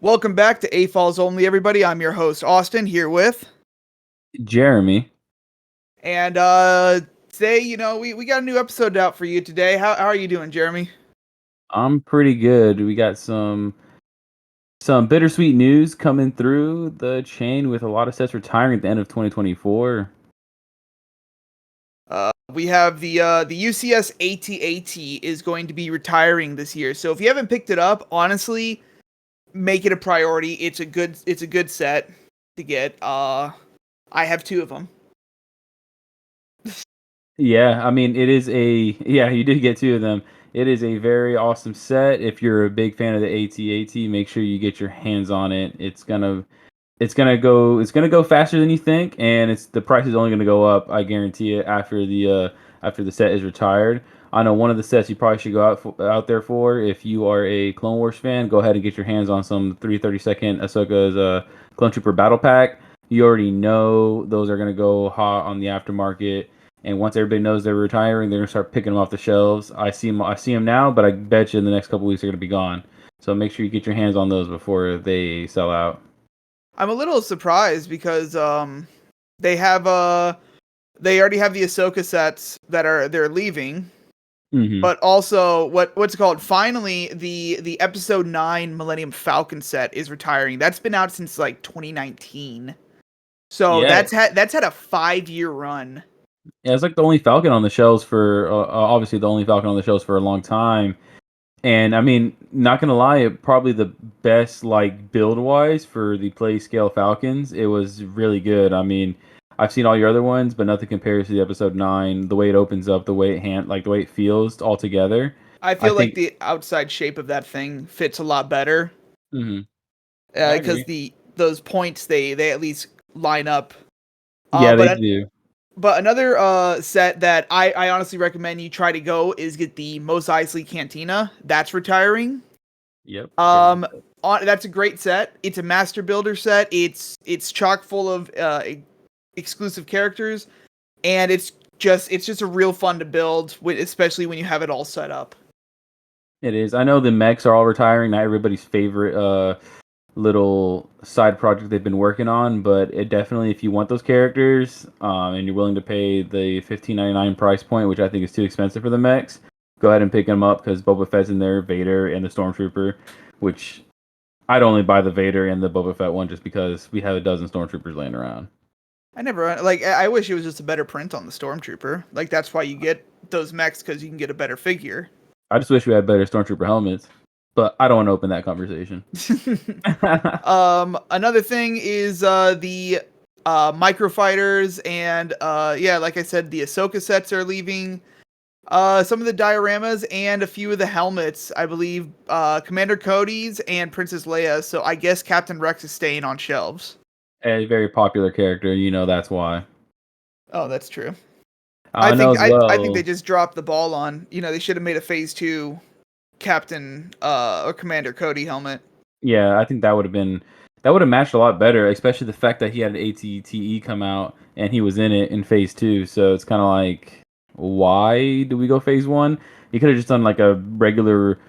Welcome back to AFOLs Only, everybody. I'm your host, Austin, here with. Jeremy. And today, we got a new episode out for you today. How are you doing, Jeremy? I'm pretty good. We got some bittersweet news coming through the chain with a lot of sets retiring at the end of 2024. We have the UCS AT-AT is going to be retiring this year. So if you haven't picked it up, honestly, make it a priority. It's a good set to get. I have two of them. Yeah, I mean you did get two of them. It is a very awesome set. If you're a big fan of the AT-AT, make sure you get your hands on it. It's gonna go faster than you think, and it's the price is only gonna go up. I guarantee it after the set is retired. I know one of the sets you probably should go out there for if you are a Clone Wars fan. Go ahead and get your hands on some 332nd Ahsoka's Clone Trooper Battle Pack. You already know those are gonna go hot on the aftermarket, and once everybody knows they're retiring, they're gonna start picking them off the shelves. I see them now, but I bet you in the next couple weeks they're gonna be gone. So make sure you get your hands on those before they sell out. I'm a little surprised because they have they already have the Ahsoka sets they're leaving, Hmm. but also what's it called? Finally, the Episode 9 Millennium Falcon set is retiring. That's been out since like 2019, so Yeah, that's had a 5-year run. Yeah, it's like the only Falcon on the shelves for obviously the only Falcon on the shelves for a long time. And I mean, not gonna lie, probably the best like build wise for the play scale Falcons. It was really good. I mean, I've seen all your other ones, but nothing compares to the episode 9. The way it opens up, the way it feels all together. I I feel like think. the outside shape of that thing fits a lot better Hmm. Yeah, I because agree. the those points they at least line up. Yeah, they But do. But another set that I honestly recommend you try to go is get the Mos Eisley Cantina. That's retiring. Yep. Very Um, good. that's a great set. It's a master builder set. It's chock full of exclusive characters, and it's just a real fun to build, especially when you have it all set up. It is. I know the mechs are all retiring. Not everybody's favorite little side project they've been working on, but it definitely, if you want those characters, and you're willing to pay the 15.99 price point, which I think is too expensive for the mechs, go ahead and pick them up because Boba Fett's in there, Vader, and the Stormtrooper, which I'd only buy the Vader and the Boba Fett one just because we have a dozen Stormtroopers laying around. I never like. I wish it was just a better print on the Stormtrooper. Like that's why you get those mechs because you can get a better figure. I just wish we had better Stormtrooper helmets, but I don't want to open that conversation. Another thing is the microfighters and yeah, like I said, the Ahsoka sets are leaving. Some of the dioramas and a few of the helmets, I believe, Commander Cody's and Princess Leia. So I guess Captain Rex is staying on shelves. A very popular character, that's why. Oh, that's true. I I know think as I think they well. just dropped the ball on. They should have made a Phase 2 Captain or Commander Cody helmet. Yeah, I think that would have matched a lot better, especially the fact that he had an ATTE come out and he was in it in phase two. So it's kind of like, why do we go phase one? You could have just done like a regular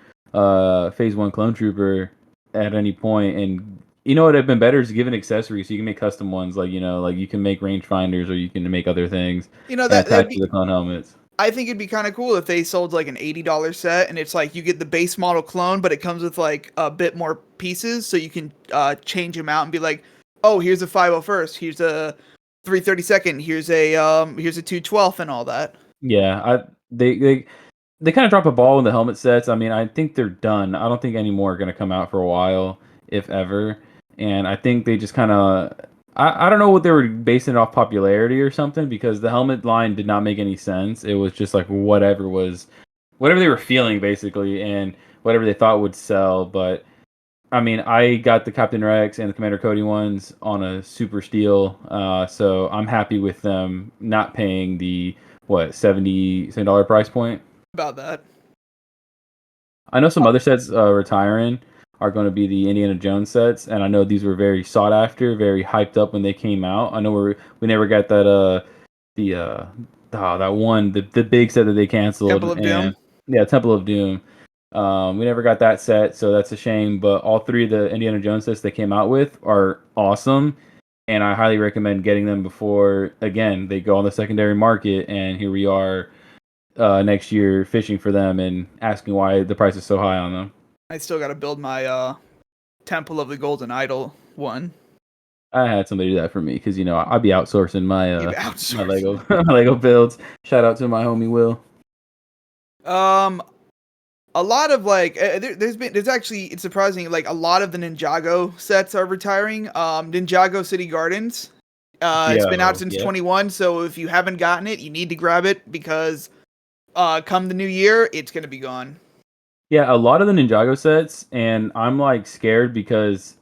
phase one clone trooper at any point, and you know what would have been better is give an accessory so you can make custom ones, like you can make rangefinders or you can make other things and That attach that'd to be the clone helmets. I think it'd be kind of cool if they sold like an $80 set and it's like you get the base model clone, but it comes with like a bit more pieces so you can change them out and be like, oh, here's a 501st, here's a 332nd, here's a 212th and all that. Yeah, they kind of drop a ball in the helmet sets. I mean, I think they're done. I don't think any more are going to come out for a while, if ever. And I think they just kind of, I don't know what they were basing it off popularity or something because the helmet line did not make any sense. It was just like whatever they were feeling basically, and whatever they thought would sell. But I mean, I got the Captain Rex and the Commander Cody ones on a super steal, so I'm happy with them not paying the what $70 price point. About that. I know some other sets retiring are going to be the Indiana Jones sets, and I know these were very sought after, very hyped up when they came out. I know we never got that the that one the big set that they canceled, Temple of Doom. and yeah, Temple of Doom. We never got that set, so that's a shame. But all three of the Indiana Jones sets they came out with are awesome, and I highly recommend getting them before again they go on the secondary market. And here we are next year fishing for them and asking why the price is so high on them. I still got to build my Temple of the Golden Idol one. I had somebody do that for me because I'd be outsourcing my You've my outsourced. Lego my Lego builds. Shout out to my homie Will. Um, a lot of like there's actually it's surprising like a lot of the Ninjago sets are retiring. Ninjago City Gardens. It's been out Yo, since yep. 21, so if you haven't gotten it, you need to grab it because come the new year, it's gonna be gone. Yeah, a lot of the Ninjago sets, and I'm like scared because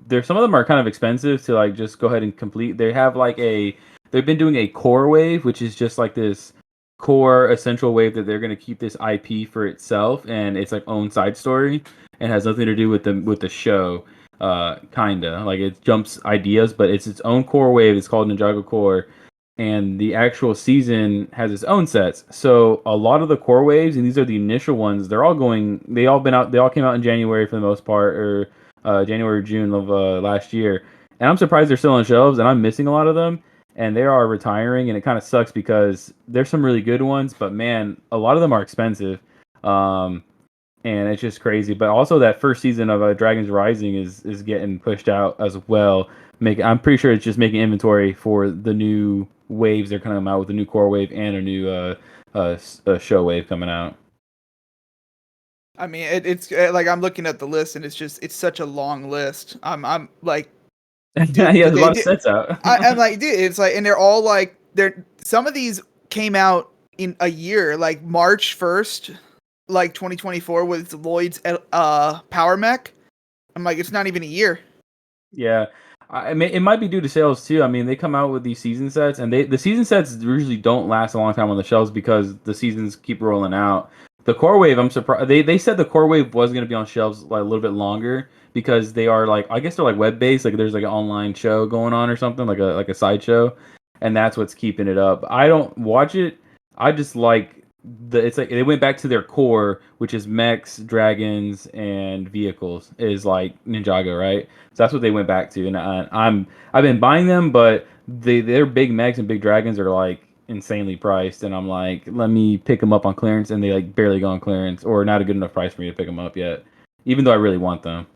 there's some of them are kind of expensive to like just go ahead and complete. They've been doing a core wave, which is just like this core essential wave that they're gonna keep this IP for itself, and it's like own side story and has nothing to do with the show. Kinda like it jumps ideas, but it's its own core wave. It's called Ninjago Core, and the actual season has its own sets. So a lot of the core waves, and these are the initial ones, they all been out. They all came out in January for the most part, or January or June of last year. And I'm surprised they're still on shelves, and I'm missing a lot of them. And they are retiring, and it kind of sucks because there's some really good ones, but man, a lot of them are expensive. Um, and it's just crazy. But also that first season of Dragons Rising is getting pushed out as well. I'm pretty sure it's just making inventory for the new waves. They're coming out with a new core wave and a new show wave coming out. I mean, it's like I'm looking at the list and it's such a long list. I'm like, Yeah, dude, there's a they lot of did. sets out. I'm like, dude, it's like, and they're all like, they're some of these came out in a year, like March 1st, like 2024 with Lloyd's Power Mech. I'm like, it's not even a year. Yeah, I mean, it might be due to sales too. I mean, they come out with these season sets, and the season sets usually don't last a long time on the shelves because the seasons keep rolling out. The core wave, I'm surprised they said the core wave was going to be on shelves like a little bit longer because they are like I guess they're like web based, like there's like an online show going on or something like a sideshow, and that's what's keeping it up. I don't watch it. I just like it's like they went back to their core, which is mechs, dragons, and vehicles. Is like Ninjago, right? So that's what they went back to, and I've been buying them, but their big mechs and big dragons are like insanely priced, and I'm like, let me pick them up on clearance, and they like barely go on clearance, or not a good enough price for me to pick them up yet, even though I really want them.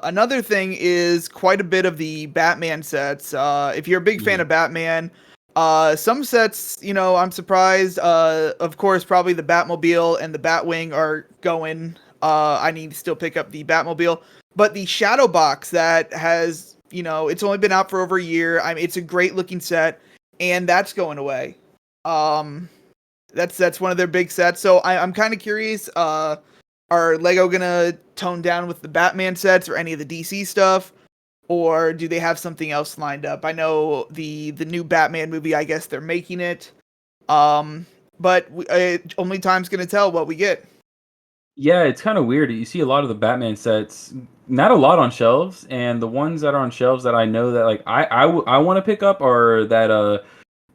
Another thing is quite a bit of the Batman sets. If you're a big fan Mhm. of Batman, some sets, I'm surprised. Of course, probably the Batmobile and the Batwing are going. I need to still pick up the Batmobile, but the Shadow Box that has, it's only been out for over a year. I mean, it's a great looking set, and that's going away. Um, that's one of their big sets. So I'm kind of curious. Are Lego gonna tone down with the Batman sets or any of the DC stuff, or do they have something else lined up? I know the new Batman movie. I guess they're making it. But only time's gonna tell what we get. Yeah, it's kind of weird. You see a lot of the Batman sets, not a lot on shelves, and the ones that are on shelves that I know that like I want to pick up are that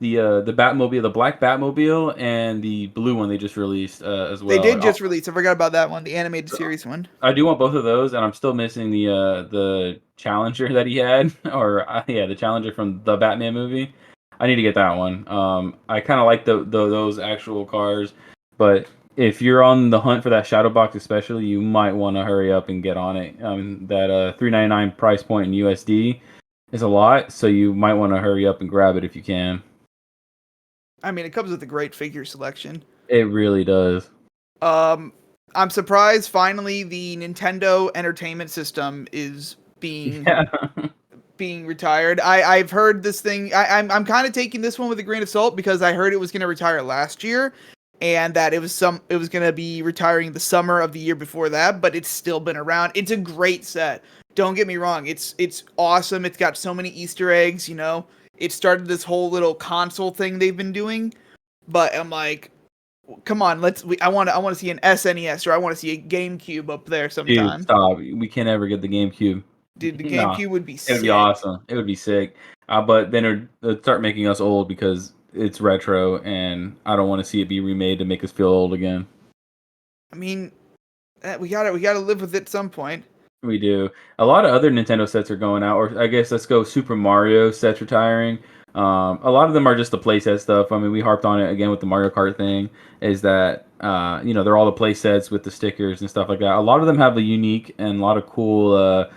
the Batmobile, the black Batmobile, and the blue one they just released as They well. did just release. I forgot about that one, the animated series one. I do want both of those, and I'm still missing the Challenger that he had, or yeah, the Challenger from the Batman movie. I need to get that one. I kind of like those actual cars, but if you're on the hunt for that shadow box, especially, you might want to hurry up and get on it. That $399 price point in USD is a lot, so you might want to hurry up and grab it if you can. I mean, it comes with a great figure selection. It really does. Um, I'm surprised finally the Nintendo Entertainment System is Yeah. being retired. I've heard this thing. I'm kind of taking this one with a grain of salt because I heard it was going to retire last year, and that it was going to be retiring the summer of the year before that. But it's still been around. It's a great set. Don't get me wrong. It's awesome. It's got so many Easter eggs. It started this whole little console thing they've been doing. But I'm like, come on, I want to see an SNES or I want to see a GameCube up there Dude, sometime. stop. We can't ever get the GameCube. Dude, the Nah, GameCube would be it would be sick. awesome. It would be sick. But then it'd start making us old because it's retro, and I don't want to see it be remade to make us feel old again. I mean, we gotta live with it at some point. We do. A lot of other Nintendo sets are going out, or I guess let's go Super Mario sets retiring. A lot of them are just the playset stuff. I mean, we harped on it again with the Mario Kart thing. Is that they're all the play sets with the stickers and stuff like that. A lot of them have a unique and a lot of cool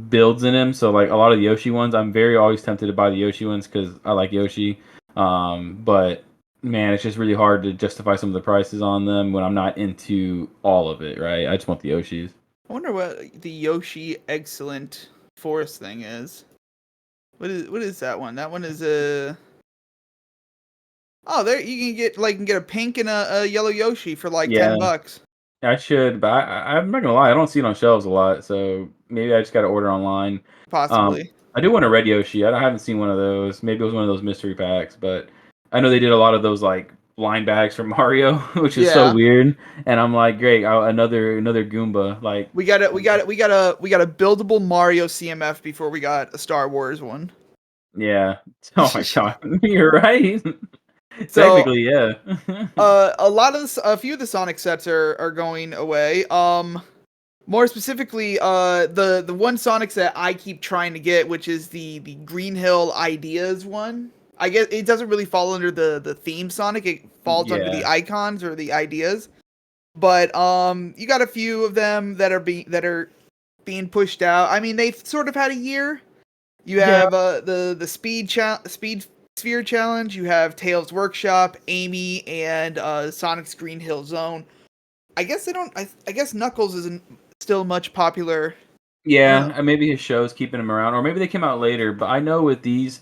builds in them. So like a lot of the Yoshi ones, I'm very always tempted to buy the Yoshi ones because I like Yoshi. But man, it's just really hard to justify some of the prices on them when I'm not into all of it. Right? I just want the Yoshis. I wonder what the Yoshi Excellent Forest thing is. What is that one? That one is a. Oh, there you can get a pink and a yellow Yoshi for like Yeah. $10. I should, but I'm not gonna lie, I don't see it on shelves a lot, so maybe I just gotta order online. Possibly. I do want a red Yoshi. I haven't seen one of those. Maybe it was one of those mystery packs, but I know they did a lot of those like blind bags for Mario, which is so Yeah. weird. And I'm like, great, another Goomba. Like, We got a buildable Mario CMF before we got a Star Wars one. yeah. Oh my god, you're right. So, Technically, yeah. a few of the Sonic sets are going away. More specifically, the one Sonic set I keep trying to get, which is the Green Hill Ideas one. I guess it doesn't really fall under the theme Sonic. It falls under the Yeah. icons or the ideas. But you got a few of them that are being pushed out. I mean, they've sort of had a year. You Yeah. have the speed sphere challenge. You have Tails Workshop, Amy, and Sonic's Green Hill Zone. I guess they don't. I guess Knuckles isn't still much popular. I don't Yeah, know. and maybe his show's keeping him around, or maybe they came out later. But I know with these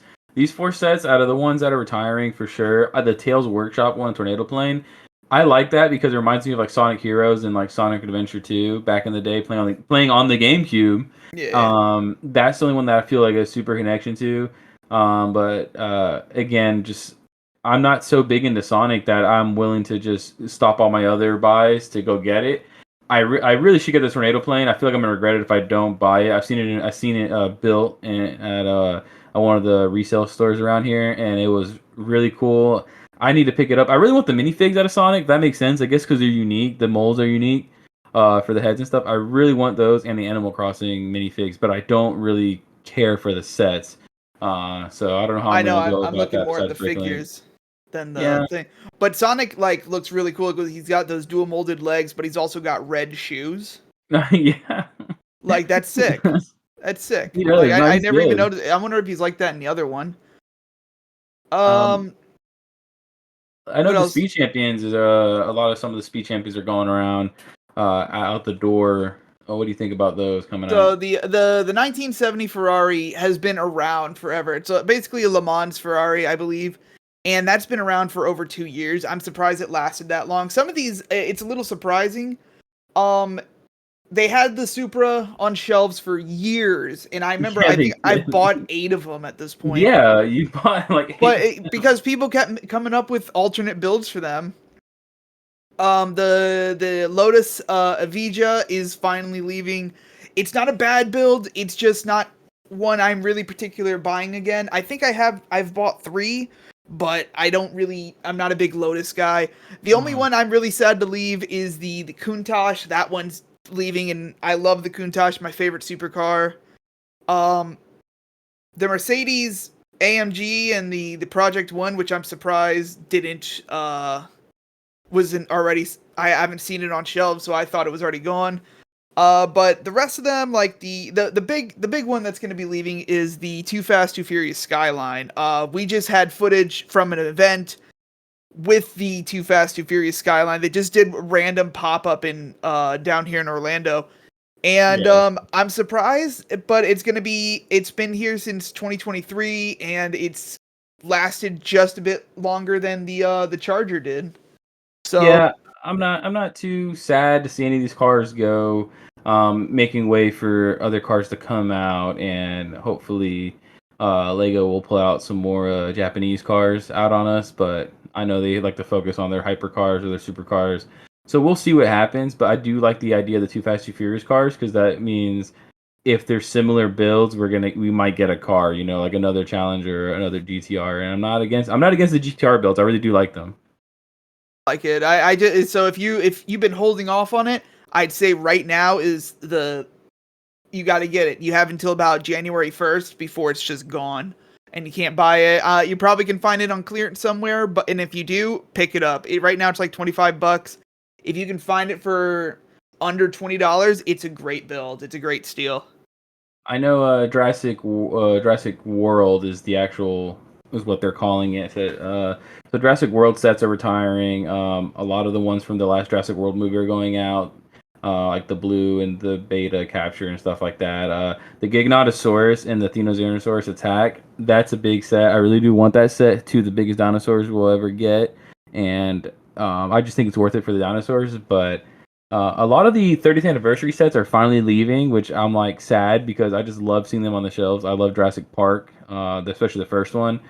four sets, out of the ones that are retiring for sure, the Tales Workshop one, Tornado Plane, I like that because it reminds me of like Sonic Heroes and like Sonic Adventure 2 back in the day, playing on the GameCube. Yeah, That's the only one that I feel like a super connection to. But again, just I'm not so big into Sonic that I'm willing to just stop all my other buys to go get it. I really should get this tornado plane. I feel like I'm gonna regret it if I don't buy it. I've seen it built at one of the resale stores around here, and it was really cool. I need to pick it up. I really want the minifigs out of Sonic. That makes sense, I guess, because they're unique. The molds are unique for the heads and stuff. I really want those and the Animal Crossing minifigs, but I don't really care for the sets. So I don't know how I I'm know. gonna go I'm about looking that more at the besides breaking it. figures than the Yeah, thing. But Sonic like looks really cool. He's got those dual molded legs, but he's also got red shoes. yeah. Like that's sick. That's sick. He Like does. No, I he's never even good. noticed. I wonder if he's like that in the other one. Um, Um, I know what the else? speed champions is a lot of some of the speed champions are going around out the door. Oh, what do you think about those coming So out? the 1970 Ferrari has been around forever. It's basically a Le Mans Ferrari, I believe, and that's been around for over 2 years. I'm surprised it lasted that long. Some of these, it's a little surprising. Um, they had the Supra on shelves for years, and I remember Yeah, I they think I've did. bought 8 of them at this point. Yeah, you bought like But eight. because people kept coming up with alternate builds for them, the Lotus Avija is finally leaving. It's not a bad build. It's just not one I'm really particular buying again. I think I've bought 3, but I'm not a big Lotus guy. The only Oh, one I'm really sad to leave is the Countach. That one's leaving, and I love the Countach, my favorite supercar. Um, the Mercedes AMG and the Project One, which I'm surprised didn't wasn't already. I haven't seen it on shelves, so I thought it was already gone. But the rest of them, like the big one that's going to be leaving is the Too Fast Too Furious Skyline. We just had footage from an event with the Too Fast Too Furious Skyline. They just did random pop up in down here in Orlando, and yeah. I'm surprised, but it's been here since 2023, and it's lasted just a bit longer than the Charger did. So Yeah, I'm not too sad to see any of these cars go, making way for other cars to come out, and hopefully, Lego will pull out some more Japanese cars out on us. But I know they like to focus on their hypercars or their supercars, so we'll see what happens. But I do like the idea of the Too Fast Too Furious cars because that means if they're similar builds, we might get a car, like another Challenger, another GTR. And I'm not against the GTR builds. I really do like them. like it. I just so if you've been holding off on it, I'd say right now is the you got to get it. You have until about January 1st before it's just gone and you can't buy it. You probably can find it on clearance somewhere, but and if you do, pick it up. Right now it's like $25. If you can find it for under $20, it's a great build. It's a great steal. I know Jurassic World is the actual is what they're calling it. So Jurassic World sets are retiring. A lot of the ones from the last Jurassic World movie are going out, like the blue and the beta capture and stuff like that. The Giganotosaurus and the Therizinosaurus attack. That's a big set. I really do want that set. Two of the biggest dinosaurs we'll ever get, and I just think it's worth it for the dinosaurs, but. A lot of the 30th anniversary sets are finally leaving, which I'm like sad because I just love seeing them on the shelves. I love Jurassic Park, especially the first one.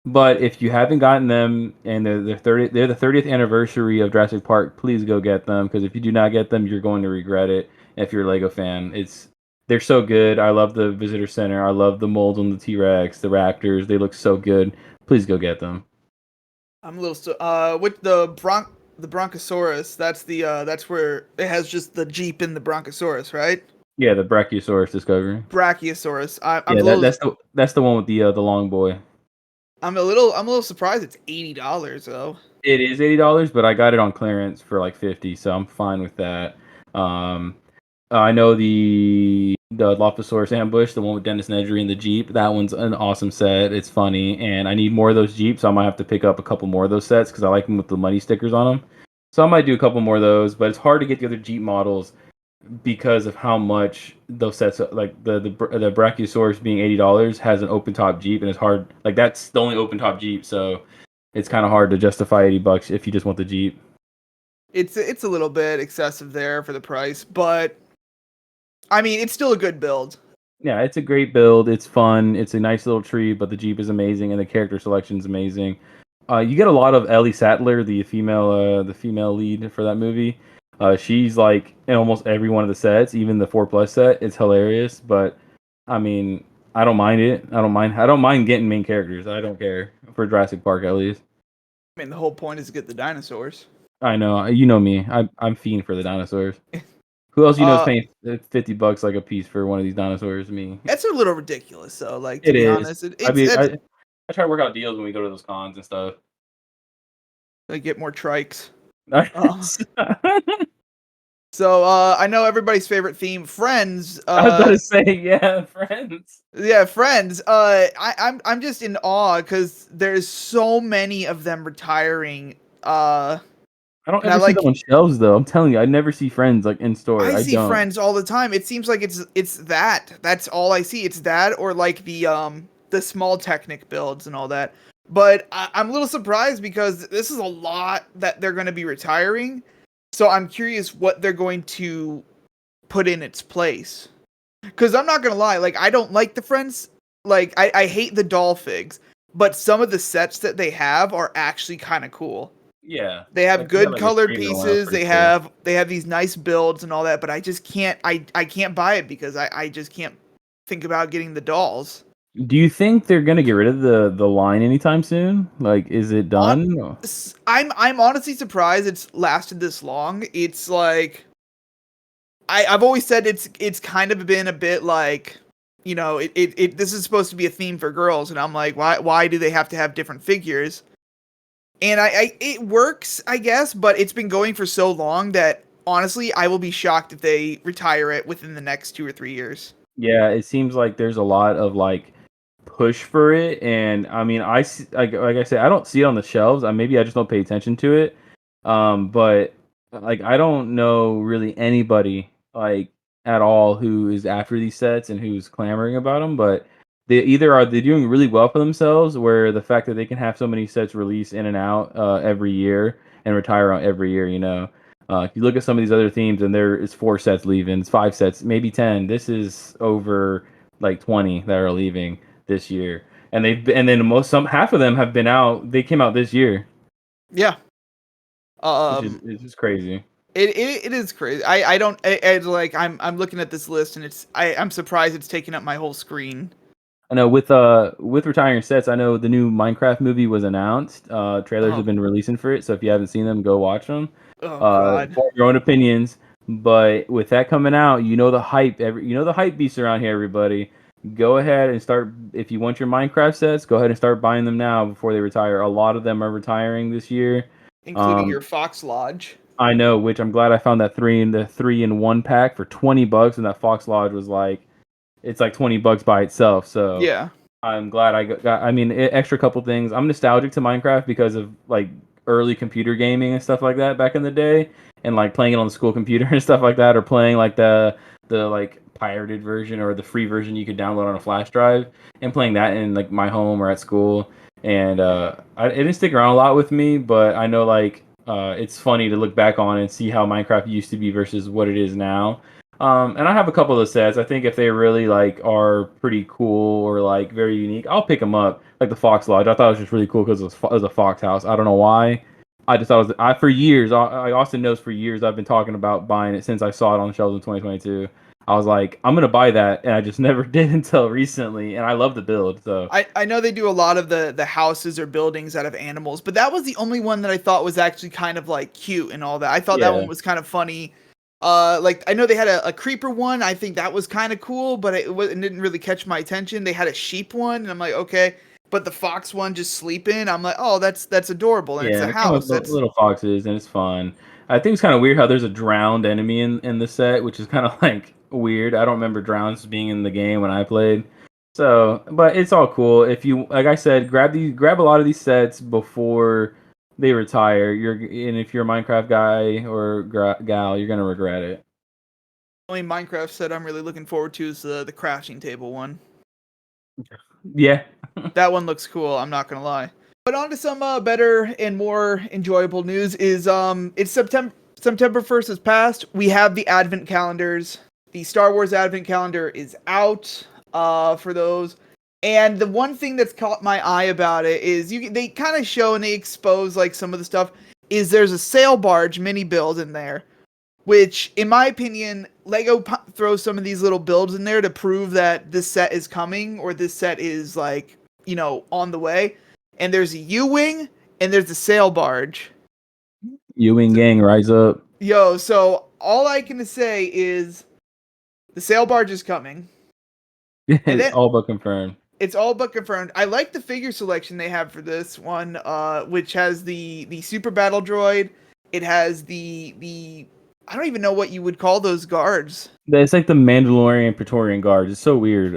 But if you haven't gotten them and they're the 30th anniversary of Jurassic Park, please go get them because if you do not get them, you're going to regret it. If you're a Lego fan, they're so good. I love the visitor center. I love the molds on the T-Rex, the Raptors. They look so good. Please go get them. I'm a little with the Bronchosaurus. That's where it has just the Jeep in the Bronchosaurus, right? Yeah, the Brachiosaurus discovery. Brachiosaurus. I'm Yeah, a little that's the one with the long boy. I'm a little surprised it's $80 though. It is $80, but I got it on clearance for like 50, so I'm fine with that. Um, I know the Dilophosaurus ambush, the one with Dennis Nedry and the Jeep. That one's an awesome set. It's funny, and I need more of those Jeeps. So I might have to pick up a couple more of those sets because I like them with the money stickers on them. So I might do a couple more of those, but it's hard to get the other Jeep models because of how much those sets like the Brachiosaurus being $80 has an open top Jeep and it's hard like that's the only open top Jeep, so it's kind of hard to justify $80 if you just want the Jeep. It's a little bit excessive there for the price, but I mean it's still a good build. Yeah, it's a great build. It's fun. It's a nice little tree, but the Jeep is amazing and the character selection is amazing. You get a lot of Ellie Sattler, the female lead for that movie. She's like in almost every one of the sets, even the 4+ set. It's hilarious, but I mean, I don't mind it. I don't mind getting main characters. I don't care for Jurassic Park at least. I mean the whole point is to get the dinosaurs. I know, you know me. I'm fiend for the dinosaurs. Who else you know is Uh, paying $50 like a piece for one of these dinosaurs? Me. That's a little ridiculous though. Like to It be is. honest, I mean, it's I try to work out deals when we go to those cons and stuff. like get more trikes. Uh, I so I know everybody's favorite theme, Friends. was about to say, yeah, friends. Yeah, Friends. I'm just in awe because there's so many of them retiring. I don't And I ever see them like on shelves though. I'm telling you, I never see friends like in store. I I see don't. Friends all the time. It seems like it's that. That's all I see. It's that or like the small Technic builds and all that. But I'm a little surprised because this is a lot that they're going to be retiring. So I'm curious what they're going to put in its place. Because I'm not going to lie, like I don't like the Friends. Like I hate the doll figs, but some of the sets that they have are actually kind of cool. Yeah, They have like they have good like a colored Stranger one. That's pieces. pretty cool. They have these nice builds and all that, but I just can't I can't buy it because I just can't think about getting the dolls. Do you think they're gonna get rid of the line anytime soon? Like, is it On done? I'm honestly surprised it's lasted this long. It's like I've always said it's kind of been a bit like this is supposed to be a theme for girls, and I'm like, why do they have to have different figures? And it works, I guess, but it's been going for so long that honestly, I will be shocked if they retire it within the next 2 or 3 years. Yeah, it seems like there's a lot of like push for it, and I mean, like I said, I don't see it on the shelves. Maybe I just don't pay attention to it. But like I don't know really anybody like at all who is after these sets and who's clamoring about them. But they're doing really well for themselves, where the fact that they can have so many sets release in and out every year and retire on every year, you know. If you look at some of these other themes, and there is 4 sets leaving, it's 5 sets, maybe 10. This is over like 20 that are leaving this year, and and then some half of them have been out. They came out this year, Yeah. which is Um it's just crazy. it is crazy. I don't like I'm looking at this list and I'm surprised it's taking up my whole screen. I know with retiring sets, I know the new Minecraft movie was announced. Trailers Oh, have been releasing for it, so if you haven't seen them, go watch them. oh God. Form your own opinions. But with that coming out, you know the hype. You know the hype beasts around here, everybody. Go ahead and start. If you want your Minecraft sets, go ahead and start buying them now before they retire. A lot of them are retiring this year. Including Um, your Fox Lodge. I know, which I'm glad I found that three in one pack for $20, and that Fox Lodge was like it's like $20 by itself. So Yeah. I'm glad I got I mean, extra couple things. I'm nostalgic to Minecraft because of like early computer gaming and stuff like that back in the day, and like playing it on the school computer and stuff like that, or playing like the like pirated version or the free version you could download on a flash drive, and playing that in like my home or at school. And it didn't stick around a lot with me, but I know like it's funny to look back on and see how Minecraft used to be versus what it is now. And I have a couple of sets. I think if they really like are pretty cool or like very unique, I'll pick them up. Like the Fox Lodge, I thought it was just really cool because it was a fox house. I don't know why. I just thought it was. I for years. Austin knows for years I've been talking about buying it since I saw it on the shelves in 2022. I was like, I'm gonna buy that, and I just never did until recently. And I love the build. So I know they do a lot of the houses or buildings out of animals, but that was the only one that I thought was actually kind of like cute and all that. I thought that yeah, one was kind of funny. Like I know they had a creeper one. I think that was kind of cool, but it didn't really catch my attention. They had a sheep one, and I'm like, okay. But the fox one just sleeping, I'm like, oh, that's adorable, and it's yeah, a and it came with house. That's little foxes, and it's fun. I think it's kind of weird how there's a drowned enemy in the set, which is kind of like weird. I don't remember drowns being in the game when I played. So, but it's all cool. If you, like I said, grab a lot of these sets before they retire. And if you're a Minecraft guy or gal, you're gonna regret it. the only Minecraft set I'm really looking forward to is the crafting table one. Yeah, That one looks cool. I'm not gonna lie. But on to some better and more enjoyable news is it's September 1st has passed. We have the advent calendars. The Star Wars advent calendar is out for those. And the one thing that's caught my eye about it is they kind of show and they expose like some of the stuff is there's a sail barge mini build in there, which in my opinion Lego throws some of these little builds in there to prove that this set is coming or this set is like, on the way. And there's a U-wing and there's a sail barge. Ewing gang, rise up. Yo, so all I can say is the sail barge is coming. And then All but confirmed. it's all but confirmed. I like the figure selection they have for this one, which has the super battle droid. It has the I don't even know what you would call those guards. It's like the Mandalorian Praetorian Guard. It's so weird.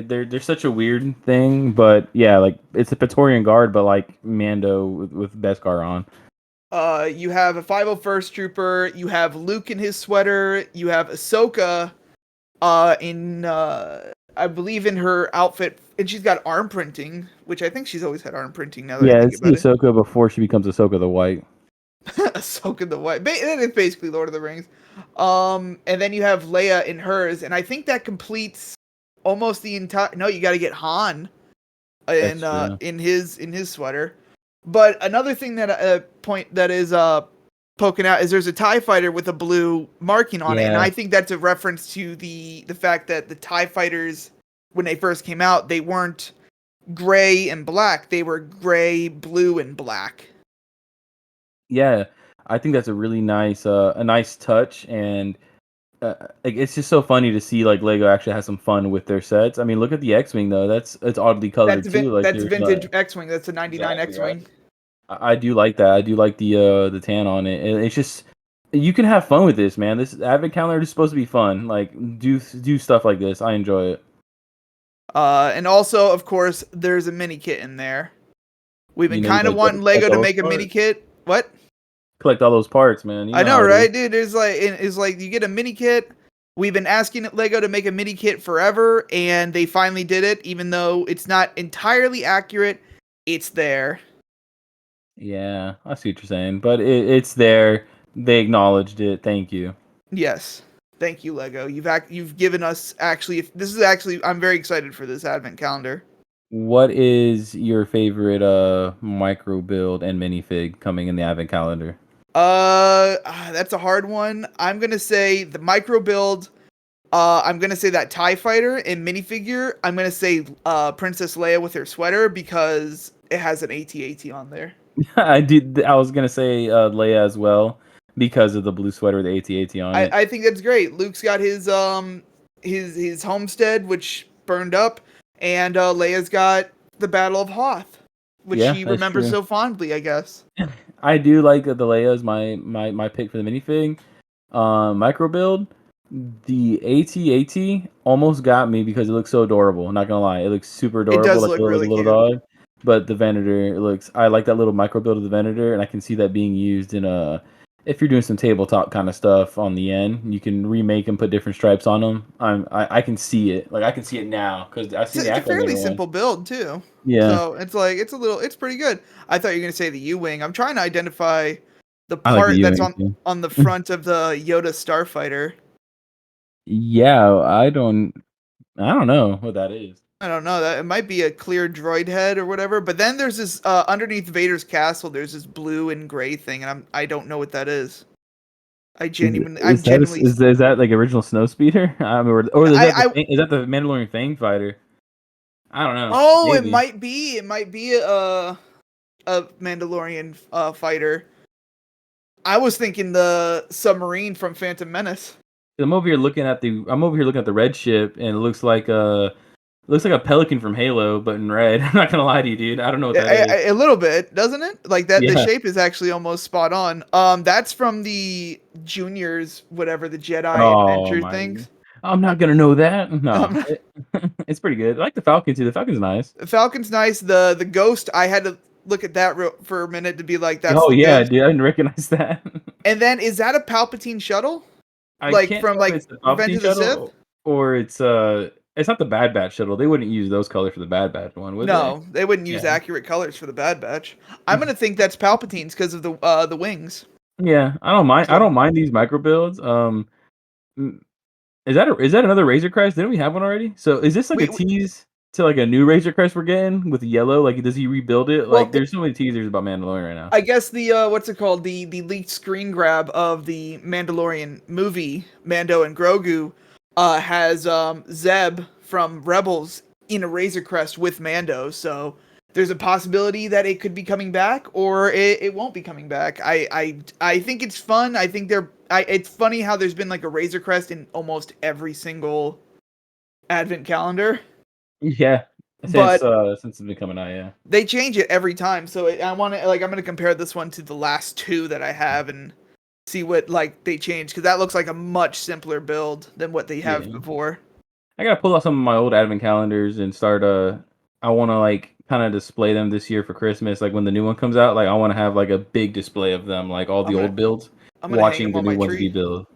They're such a weird thing, but yeah, like it's a Praetorian Guard, but like Mando with Beskar on. You have a 501st Trooper. You have Luke in his sweater. You have Ahsoka, in I believe in her outfit, and she's got arm printing, which I think she's always had arm printing. Now that I Yeah, think it's the about it, Ahsoka before she becomes Ahsoka the White. Ahsoka the White. It's basically Lord of the Rings. And then you have Leia in hers, and I think that completes almost the entire. No, you got to get Han That's in true. in his sweater. But another thing that point that is poking out is there's a TIE fighter with a blue marking on it, and Yeah, I think that's a reference to the fact that the TIE fighters when they first came out they weren't gray and black, they were gray, blue, and black. yeah. I think that's a nice touch, and like it's just so funny to see like Lego actually has some fun with their sets. I mean, look at the X-wing though. It's oddly colored too. Like That's there's vintage X-wing. That's a '99 exactly right. X-wing. I do like that. I do like the tan on it. It's just you can have fun with this, man. This advent calendar is supposed to be fun. Like do stuff like this. I enjoy it. And also, of course, there's a mini kit in there. We've been You know, you kind of like wanting collect Lego all to those make a mini parts. kit. What? Collect all those parts, man. You I know know, how it is. right, dude? It's like you get a mini kit. We've been asking Lego to make a mini kit forever, and they finally did it. Even though it's not entirely accurate, it's there. Yeah, I see what you're saying, but it's there. They acknowledged it. Thank you. Yes, thank you, Lego. You've given us actually. This is actually I'm very excited for this advent calendar. What is your favorite micro build and minifig coming in the advent calendar? That's a hard one. I'm gonna say the micro build I'm gonna say that TIE fighter and minifigure. I'm gonna say Princess Leia with her sweater because it has an AT-AT on there. I did. I was gonna say Leia as well because of the blue sweater with the AT-AT on it. I think that's great. Luke's got his homestead, which burned up, and Leia's got the Battle of Hoth, which Yeah, she that's remembers true. so fondly, I guess. I do like the Leia is my pick for the minifig. Micro build. The AT-AT almost got me because it looks so adorable. Not gonna lie, it looks super It adorable, does like look like a really little cute. dog. But the Venator looks. I like that little micro build of the Venator, and I can see that being used in a. If you're doing some tabletop kind of stuff on the end, you can remake and put different stripes on them. I can see it. Like I can see it now because I've seen the It's a fairly Acclimator one. simple build too. Yeah, So it's pretty good. I thought you were gonna say the U-wing. I'm trying to identify the I like the part that's U too. on the front of the Yoda starfighter. Yeah, I don't know what that is. I don't know. That it might be a clear droid head or whatever. But then there's this underneath Vader's castle. There's this blue and gray thing, and I don't know what that is. I'm genuinely. Is that like original snow speeder? Or is that I is that the Mandalorian Fang fighter? I don't know. oh, it Maybe. might be. It might be a Mandalorian fighter. I was thinking the submarine from Phantom Menace. I'm over here looking at the red ship, and it looks like a pelican from Halo, but in red. I'm not gonna lie to you, dude. I don't know what that is. A little bit, doesn't it? Like that, the Yeah. shape is actually almost spot on. That's from the juniors, whatever the Jedi Oh adventure my. things. I'm not gonna know that. No. Um, It's pretty good. I like the Falcon too. The Falcon's nice. Falcon's nice. The ghost, I had to look at that for a minute to be like, that's Oh the yeah, ghost. dude. I didn't recognize that. And then is that a Palpatine shuttle? I Like can't from tell if like it's the Revenge Palpatine of the Sith? shuttle or it's not the Bad Batch shuttle. They wouldn't use those colors for the Bad Batch one, would they? No, they wouldn't use Yeah. accurate colors for the Bad Batch. I'm gonna think that's Palpatine's because of the wings. Yeah, I don't mind. I So don't mind these micro builds. Mm, is that another Razor Crest? Didn't we have one already? So is this like a we tease to like a new Razor Crest we're getting with the yellow? Like, does he rebuild it? well, Like, there's so many teasers about Mandalorian right now. I guess the what's it called? The leaked screen grab of the Mandalorian movie, Mando and Grogu, has Zeb from Rebels in a Razor Crest with Mando. So there's a possibility that it could be coming back, or it won't be coming back. I think it's fun. I think it's funny how there's been like a Razor Crest in almost every single Advent calendar, Yeah, but since it's been coming out, yeah. they change it every time. So I want to I'm gonna compare this one to the last two that I have and see what like they change because that looks like a much simpler build than what they have Yeah. before. I gotta pull out some of my old advent calendars and start. I want to like kind of display them this year for Christmas. Like when the new one comes out, like I want to have like a big display of them, like all the I'm gonna old builds, I'm gonna hang watching them the on new my ones be tree. built.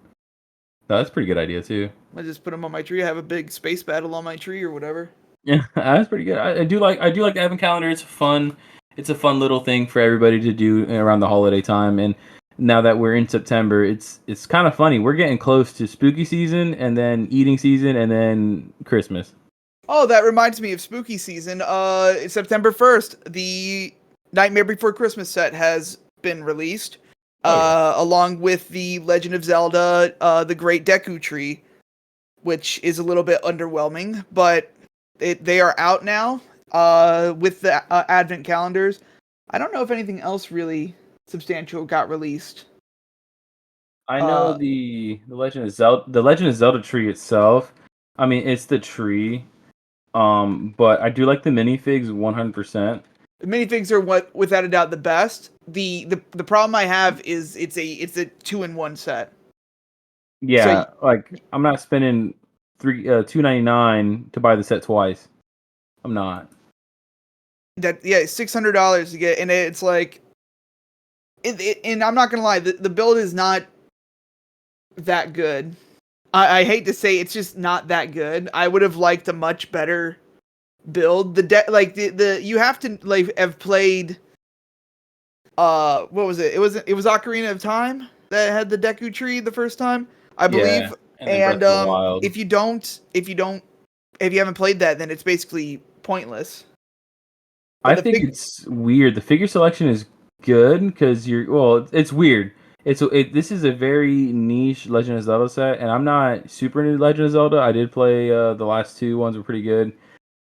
No, that's a pretty good idea too. I just put them on my tree. I have a big space battle on my tree or whatever. Yeah, that's pretty good. I do like the advent calendar. It's fun. It's a fun little thing for everybody to do around the holiday time. And now that we're in September, it's kind of funny. We're getting close to spooky season, and then eating season, and then Christmas. Oh, that reminds me of spooky season. It's September 1st, the Nightmare Before Christmas set has been released, Oh yeah. along with the Legend of Zelda, the Great Deku Tree, which is a little bit underwhelming, but they are out now with the advent calendars. I don't know if anything else really substantial got released. I know Uh, the Legend of Zelda tree itself. I mean, it's the tree. But I do like the minifigs 100%. the minifigs are what, without a doubt, the best. The problem I have is it's a 2-in-1 set. So Yeah, like I'm not spending $2.99 to buy the set twice. I'm not. that yeah, $600 to get, and it's like and I'm not gonna lie, the build is not that good. I hate to say it's just not that good. I would have liked a much better build. Like the you have to like have played what was it? It was Ocarina of Time that had the Deku Tree the first time, I Yeah, believe. and then Breath And of the Wild. if you haven't played that, then it's basically pointless. But I the think fig it's weird. The figure selection is good because it's weird. This is a very niche Legend of Zelda set, and I'm not super into Legend of Zelda. I did play the last two ones were pretty good.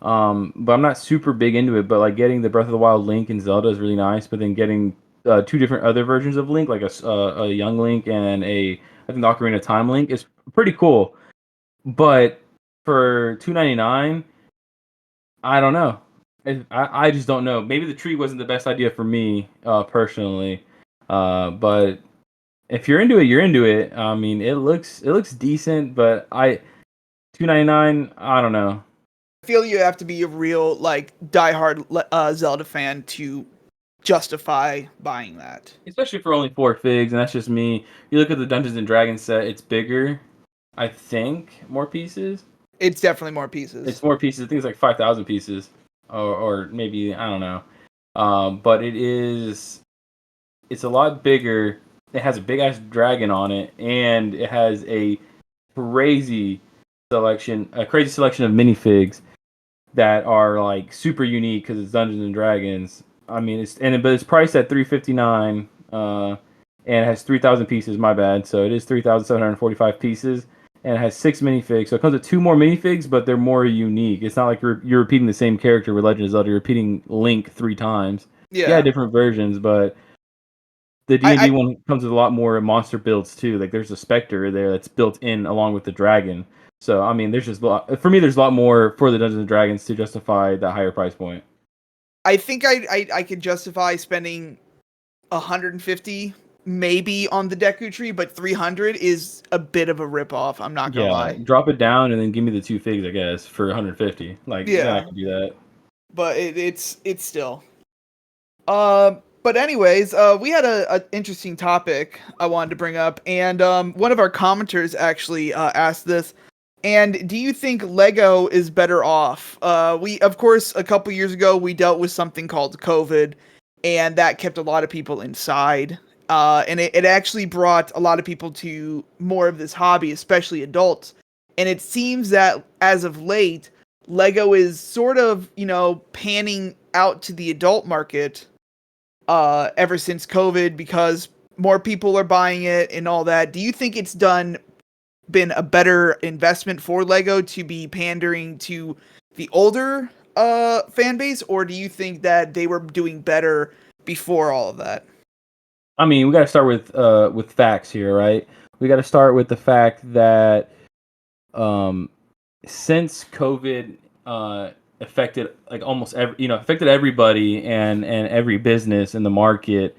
But I'm not super big into it. But like getting the Breath of the Wild Link in Zelda is really nice. But then getting two different other versions of Link, like a young Link and I think the Ocarina of Time Link, is pretty cool. But for $2.99, I don't know. I just don't know. Maybe the tree wasn't the best idea for me personally. But if you're into it, you're into it. I mean, it looks decent, but I $2.99. I don't know. I feel you have to be a real like diehard Zelda fan to justify buying that. Especially for only 4 figs, and that's just me. You look at the Dungeons and Dragons set; it's bigger. I think more pieces. It's definitely more pieces. It's more pieces. I think it's like 5,000 pieces, or maybe I don't know. But it's a lot bigger. It has a big ass dragon on it, and it has crazy a crazy selection of minifigs that are like super unique because it's Dungeons and Dragons. I mean, but it's priced at $359, and it has 3,000 pieces. My bad. So it is 3,745 pieces, and it has 6 minifigs. So it comes with 2 more minifigs, but they're more unique. It's not like you're repeating the same character with Legend of Zelda. You're repeating Link 3 times. Yeah, Yeah. different versions, but the I, D&D I one comes with a lot more monster builds too. Like there's a Spectre there that's built in along with the dragon. So I mean, there's just for me, there's a lot more for the Dungeons and Dragons to justify that higher price point. I think I could justify spending 150 maybe on the Deku Tree, but 300 is a bit of a ripoff. I'm not gonna Yeah, lie. drop it down and then give me the 2 figs, I guess, for 150. Like then I Yeah, can do that. but it's still. But anyways, we had a interesting topic I wanted to bring up, and one of our commenters actually asked this. And do you think Lego is better off? We, of course, a couple years ago, we dealt with something called COVID, and that kept a lot of people inside. And it actually brought a lot of people to more of this hobby, especially adults. And it seems that as of late, Lego is sort of, panning out to the adult market ever since COVID because more people are buying it and all that. Do you think it's been a better investment for Lego to be pandering to the older fan base, or do you think that they were doing better before all of that? I mean, we got to start with facts here, right? We got to start with the fact that um, since COVID affected like almost affected everybody and every business in the market.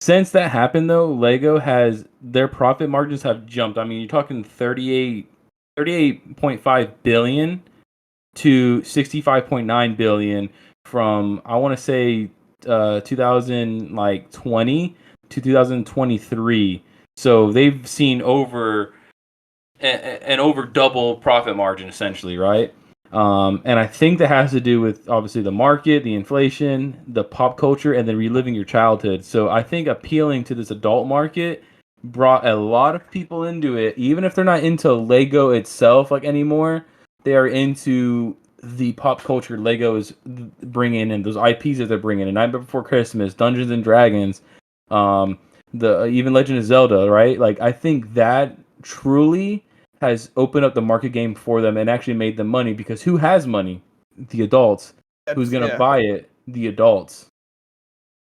Since that happened though, Lego has their profit margins have jumped. I mean, you're talking 38.5 billion to 65.9 billion from I want to say 2020 to 2023. So they've seen an over double profit margin essentially, right? And I think that has to do with obviously the market, the inflation, the pop culture, and then reliving your childhood. So I think appealing to this adult market brought a lot of people into it, even if they're not into Lego itself like anymore. They are into the pop culture Lego is bringing in, those IPs that they're bringing in. Night Before Christmas, Dungeons and Dragons, the even Legend of Zelda, right? Like I think that truly has opened up the market game for them and actually made them money because who has money? The adults. Who's That's gonna yeah. buy it? The adults.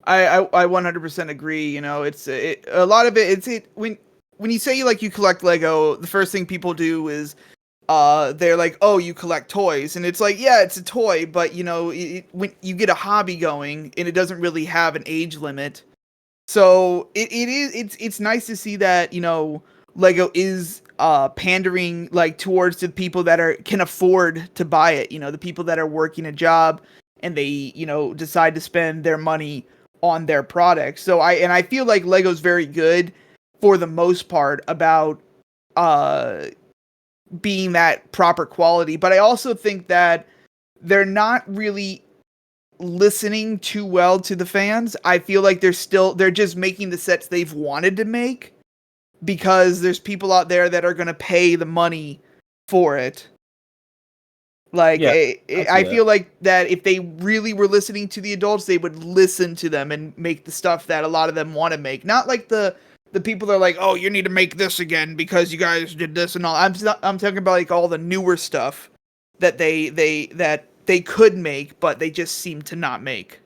I 100% agree. It's a lot of it. When you say you collect Lego, the first thing people do is they're like, oh, you collect toys, and it's like, yeah, it's a toy, but when you get a hobby going and it doesn't really have an age limit, so it's nice to see that Lego is pandering like towards the people that can afford to buy it. The people that are working a job and they decide to spend their money on their products. So I feel like Lego's very good for the most part about uh being that proper quality, but I also think that they're not really listening too well to the fans. I feel like they're just making the sets they've wanted to make because there's people out there that are going to pay the money for it. Like, Yeah, I see I that. feel like that if they really were listening to the adults, they would listen to them and make the stuff that a lot of them want to make. Not like the people that are like, oh, you need to make this again because you guys did this and all. I'm talking about like all the newer stuff that they could make, but they just seem to not make.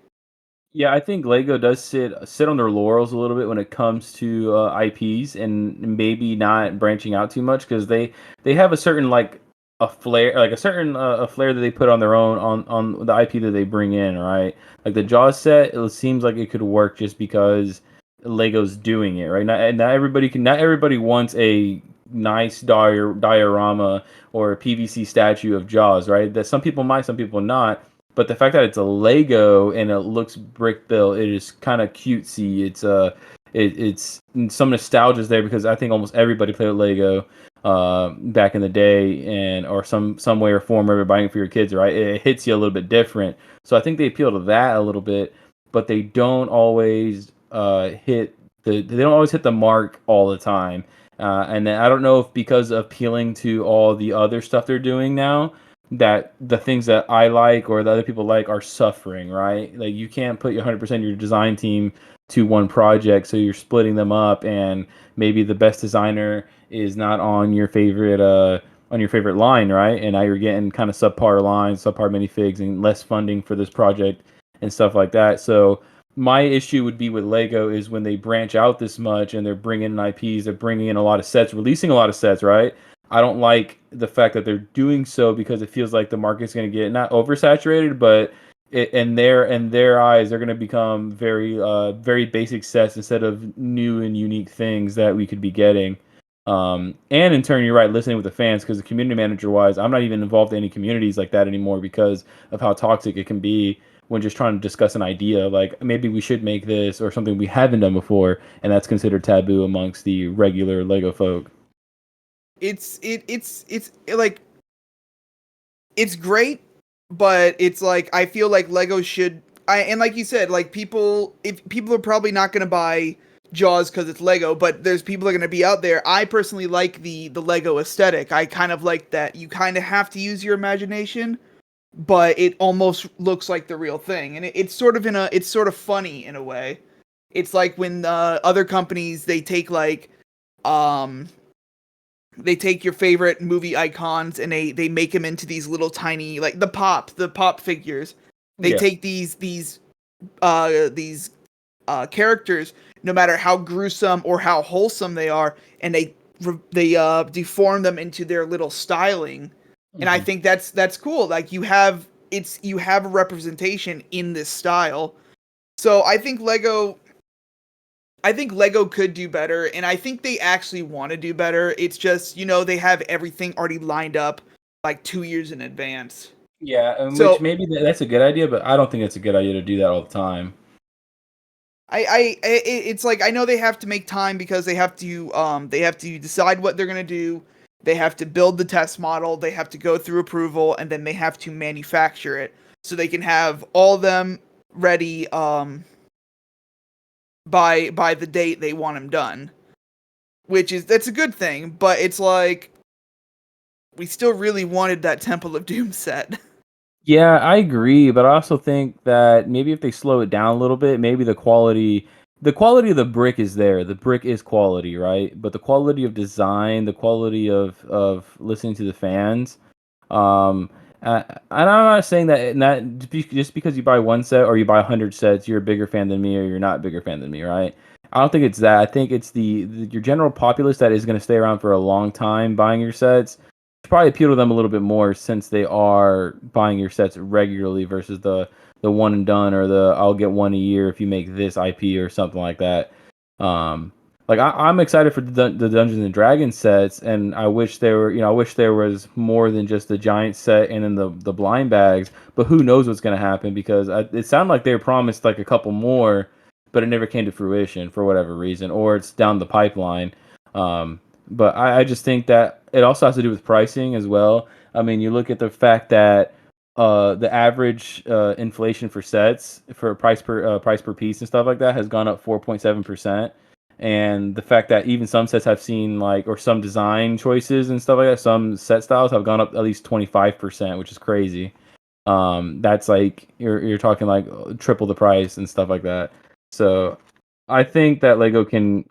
Yeah, I think Lego does sit on their laurels a little bit when it comes to IPs and maybe not branching out too much because they have a certain like a flair, like a certain a flair that they put on their own on the IP that they bring in, right? Like the Jaws set, it seems like it could work just because Lego's doing it, right? Not everybody wants a nice diorama or a PVC statue of Jaws, right? That some people might, some people not, but the fact that it's a Lego and it looks brick built, it is kind of cutesy. It's some nostalgia is there because I think almost everybody played with Lego back in the day, and or some way or form where you're buying it for your kids, right? It hits you a little bit different. So I think they appeal to that a little bit, but they don't always they don't always hit the mark all the time. And then I don't know if because of appealing to all the other stuff they're doing now, that the things that I like or the other people like are suffering, right? Like you can't put your 100% of your design team to one project, so you're splitting them up, and maybe the best designer is not on your favorite line, right? And now you're getting kind of subpar lines, subpar minifigs, and less funding for this project and stuff like that. So my issue would be with Lego is when they branch out this much and they're bringing in IPs, they're bringing in a lot of sets, releasing a lot of sets, right? I don't like the fact that they're doing so because it feels like the market's going to get not oversaturated, but in their eyes, they're going to become very basic sets instead of new and unique things that we could be getting. And in turn, you're right, listening with the fans because the community manager wise, I'm not even involved in any communities like that anymore because of how toxic it can be when just trying to discuss an idea like maybe we should make this or something we haven't done before, and that's considered taboo amongst the regular Lego folk. It's like it's great, but it's like I feel like Lego should. And like you said, like if people are probably not gonna buy Jaws because it's Lego, but there's people that are gonna be out there. I personally like the Lego aesthetic. I kind of like that you kind of have to use your imagination, but it almost looks like the real thing, and it's sort of it's sort of funny in a way. It's like when other companies um they take your favorite movie icons and they make them into these little tiny like the pop figures. They Yeah. take these characters, no matter how gruesome or how wholesome they are, and they deform them into their little styling. And I Mhm. think that's cool. Like you have a representation in this style. So I think Lego could do better, and I think they actually want to do better. It's just, they have everything already lined up like 2 years in advance. Yeah, and which So maybe that's a good idea, but I don't think it's a good idea to do that all the time. it's like I know they have to make time because they have to decide what they're gonna do. They have to build the test model. They have to go through approval, and then they have to manufacture it so they can have all of them ready by the date they want them done. That's a good thing, but it's like we still really wanted that Temple of Doom set. Yeah, I agree, but I also think that maybe if they slow it down a little bit, maybe the quality of the brick is there. The brick is quality, right? But the quality of design, the quality of listening to the fans, um, and I'm not saying that just because you buy one set or you buy 100 sets, you're a bigger fan than me or you're not a bigger fan than me, right? I don't think it's that. I think it's your general populace that is going to stay around for a long time buying your sets probably appeal to them a little bit more since they are buying your sets regularly versus the one and done or the I'll get one a year if you make this IP or something like that. Um, like I'm excited for the Dungeons and Dragons sets, and I wish I wish there was more than just the giant set and then the blind bags. But who knows what's gonna happen because it sounded like they were promised like a couple more, but it never came to fruition for whatever reason, or it's down the pipeline. Um, but I just think that it also has to do with pricing as well. I mean, you look at the fact that the average inflation for sets for price per piece and stuff like that has gone up 4.7%, And the fact that even some sets I've seen like, or some design choices and stuff like that, some set styles have gone up at least 25%, which is crazy. That's like you're talking like triple the price and stuff like that. So I think that Lego can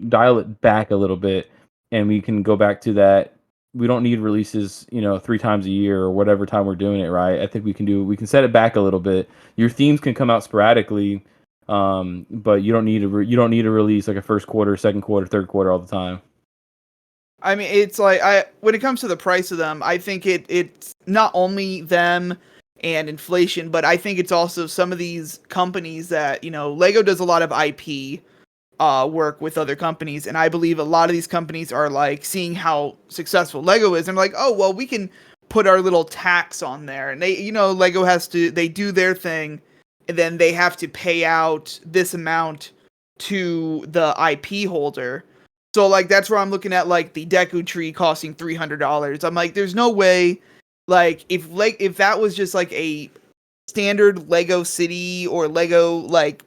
dial it back a little bit, and we can go back to that. We don't need releases, 3 times a year or whatever time we're doing it, right? I think we can set it back a little bit. Your themes can come out sporadically, but you don't need to release like a first quarter, second quarter, third quarter all the time. I mean, it's like when it comes to the price of them, I think it's not only them and inflation, but I think it's also some of these companies that, Lego does a lot of IP work with other companies, and I believe a lot of these companies are like seeing how successful Lego is, and like, oh well, we can put our little tax on there, and Lego they do their thing, and then they have to pay out this amount to the IP holder. So like that's where I'm looking at like the Deku tree costing $300. I'm like, there's no way, like if that was just like a standard Lego City or Lego like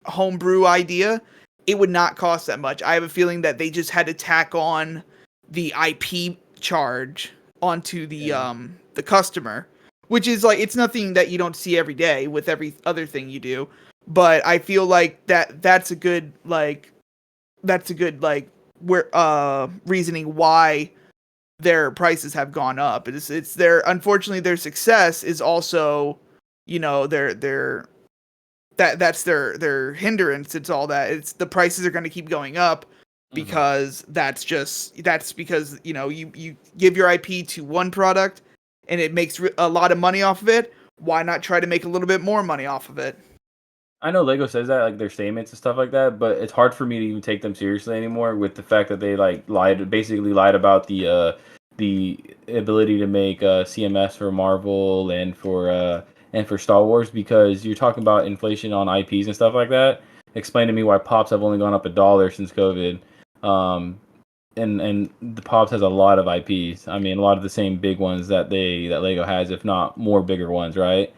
homebrew idea, it would not cost that much. I have a feeling that they just had to tack on the IP charge onto the customer, which is like it's nothing that you don't see every day with every other thing you do. But I feel like that's a good where reasoning why their prices have gone up. It's their unfortunately their success is also, their that's their hindrance. It's all that. It's the prices are going to keep going up Mhm. because that's because you give your IP to one product and it makes a lot of money off of it. Why not try to make a little bit more money off of it? I know Lego says that, like their statements and stuff like that, but it's hard for me to even take them seriously anymore with the fact that they like basically lied about the ability to make CMS for Marvel and for Star Wars, because you're talking about inflation on IPs and stuff like that. Explain to me why Pops have only gone up $1 since COVID. Um, and the Pops has a lot of IPs. I mean, a lot of the same big ones that Lego has, if not more bigger ones, right?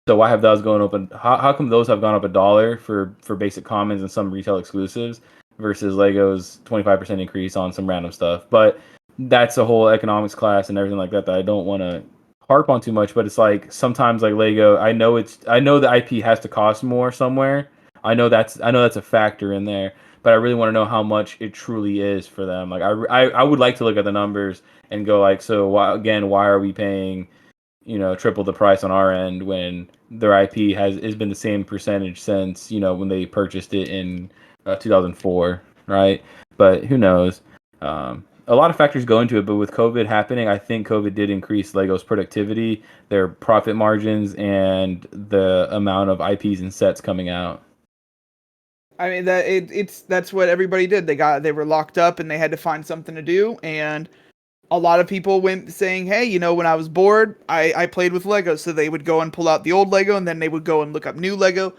So why have those going up? And how come those have gone up $1 for basic commons and some retail exclusives versus Lego's 25% increase on some random stuff? But that's a whole economics class and everything like that that I don't want to harp on too much. But it's like sometimes like Lego, I know the IP has to cost more somewhere. I know that's a factor in there, but I really want to know how much it truly is for them. Like I would like to look at the numbers and go like, so why are we paying, triple the price on our end when their IP has been the same percentage since, when they purchased it in 2004, right? But who knows? A lot of factors go into it, but with COVID happening, I think COVID did increase Lego's productivity, their profit margins, and the amount of IPs and sets coming out. I mean that's what everybody did. They were locked up and they had to find something to do, and a lot of people went saying, hey, when I was bored, I played with Lego. So they would go and pull out the old Lego, and then they would go and look up new Lego.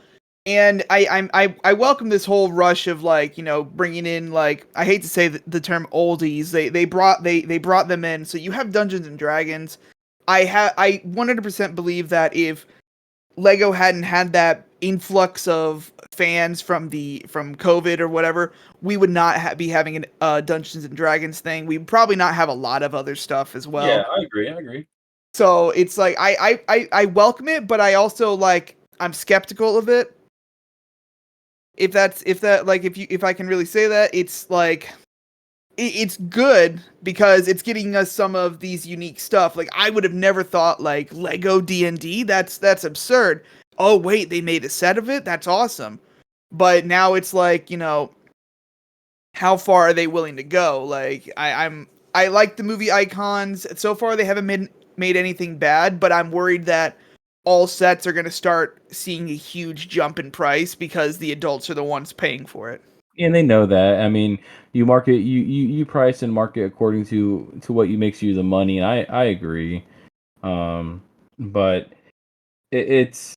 And I welcome this whole rush of like, bringing in, like, I hate to say the term oldies. They brought them in. So you have Dungeons and Dragons. I 100% believe that if Lego hadn't had that influx of fans from COVID or whatever, we would not be having a Dungeons and Dragons thing. We'd probably not have a lot of other stuff as Yeah, well. I agree. I agree. So it's like I welcome it, but I also like I'm skeptical of it. If I can really say that, it's like it's good because it's getting us some of these unique stuff. Like I would have never thought like Lego D&D. That's absurd. Oh wait, they made a set of it. That's awesome. But now it's like, how far are they willing to go? Like I like the movie icons. So far they haven't made anything bad, but I'm worried that all sets are going to start seeing a huge jump in price because the adults are the ones paying for it. And they know that. I mean, you price and market according to what you makes you the money. And I agree. But it's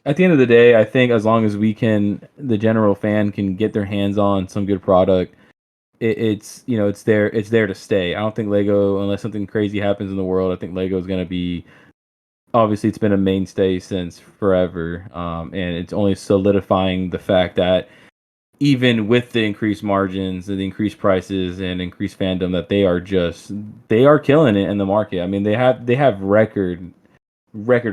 at the end of the day, I think as long as the general fan can get their hands on some good product, it's there to stay. I don't think Lego, unless something crazy happens in the world, I think Lego is going to be, obviously it's been a mainstay since forever. And it's only solidifying the fact that even with the increased margins and the increased prices and increased fandom, that they are killing it in the market. I mean, they have record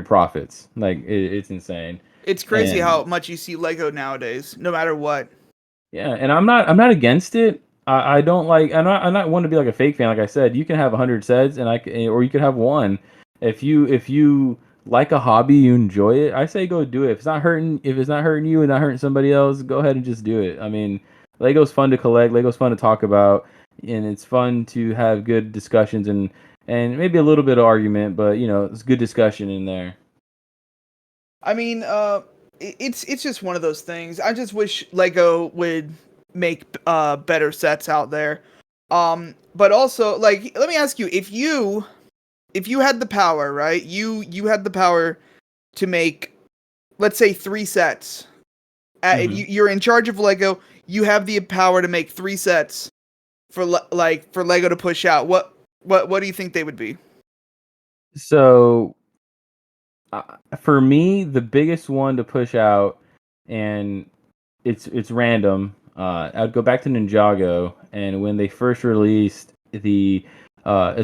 profits. Like it's insane. It's crazy And how much you see Lego nowadays, no matter what. yeah, and I'm not against it. I don't like I'm not one to be like a fake fan. Like I said, you can have 100 sets or you can have one. If you like a hobby, you enjoy it, I say go do it. If it's not hurting you and not hurting somebody else, go ahead and just do it. I mean, Lego's fun to collect, Lego's fun to talk about, and it's fun to have good discussions and maybe a little bit of argument, but it's good discussion in there. I mean, it's just one of those things. I just wish Lego would make better sets out there. But also, like, let me ask you, if you had the power, right? You had the power to make, let's say, 3 sets. If Hmm. you're in charge of Lego, you have the power to make 3 sets for Lego to push out. What do you think they would be? So for me, the biggest one to push out, and it's random. I'd go back to Ninjago, and when they first released it's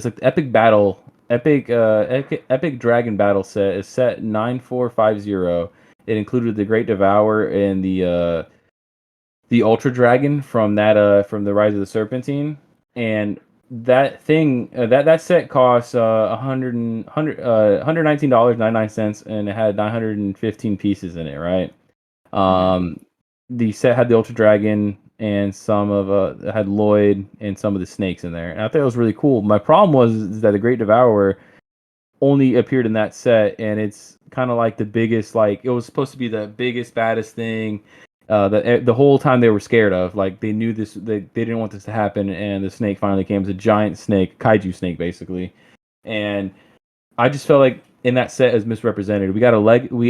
like the Epic Dragon Battle set is set 9450. It included the Great Devour and the Ultra Dragon from the Rise of the Serpentine, and that thing that set costs $119.99, and it had 915 pieces in it, right? Hmm. Um, the set had the Ultra Dragon and some of it had Lloyd and some of the snakes in there, and I thought it was really cool. My problem was is that the Great Devourer only appeared in that set, and it's kind of like the biggest, like it was supposed to be the biggest, baddest thing. That the whole time they were scared of, like they knew this, they didn't want this to happen, and the snake finally came. It was a giant snake, kaiju snake, basically, and I just felt like in that set is misrepresented. We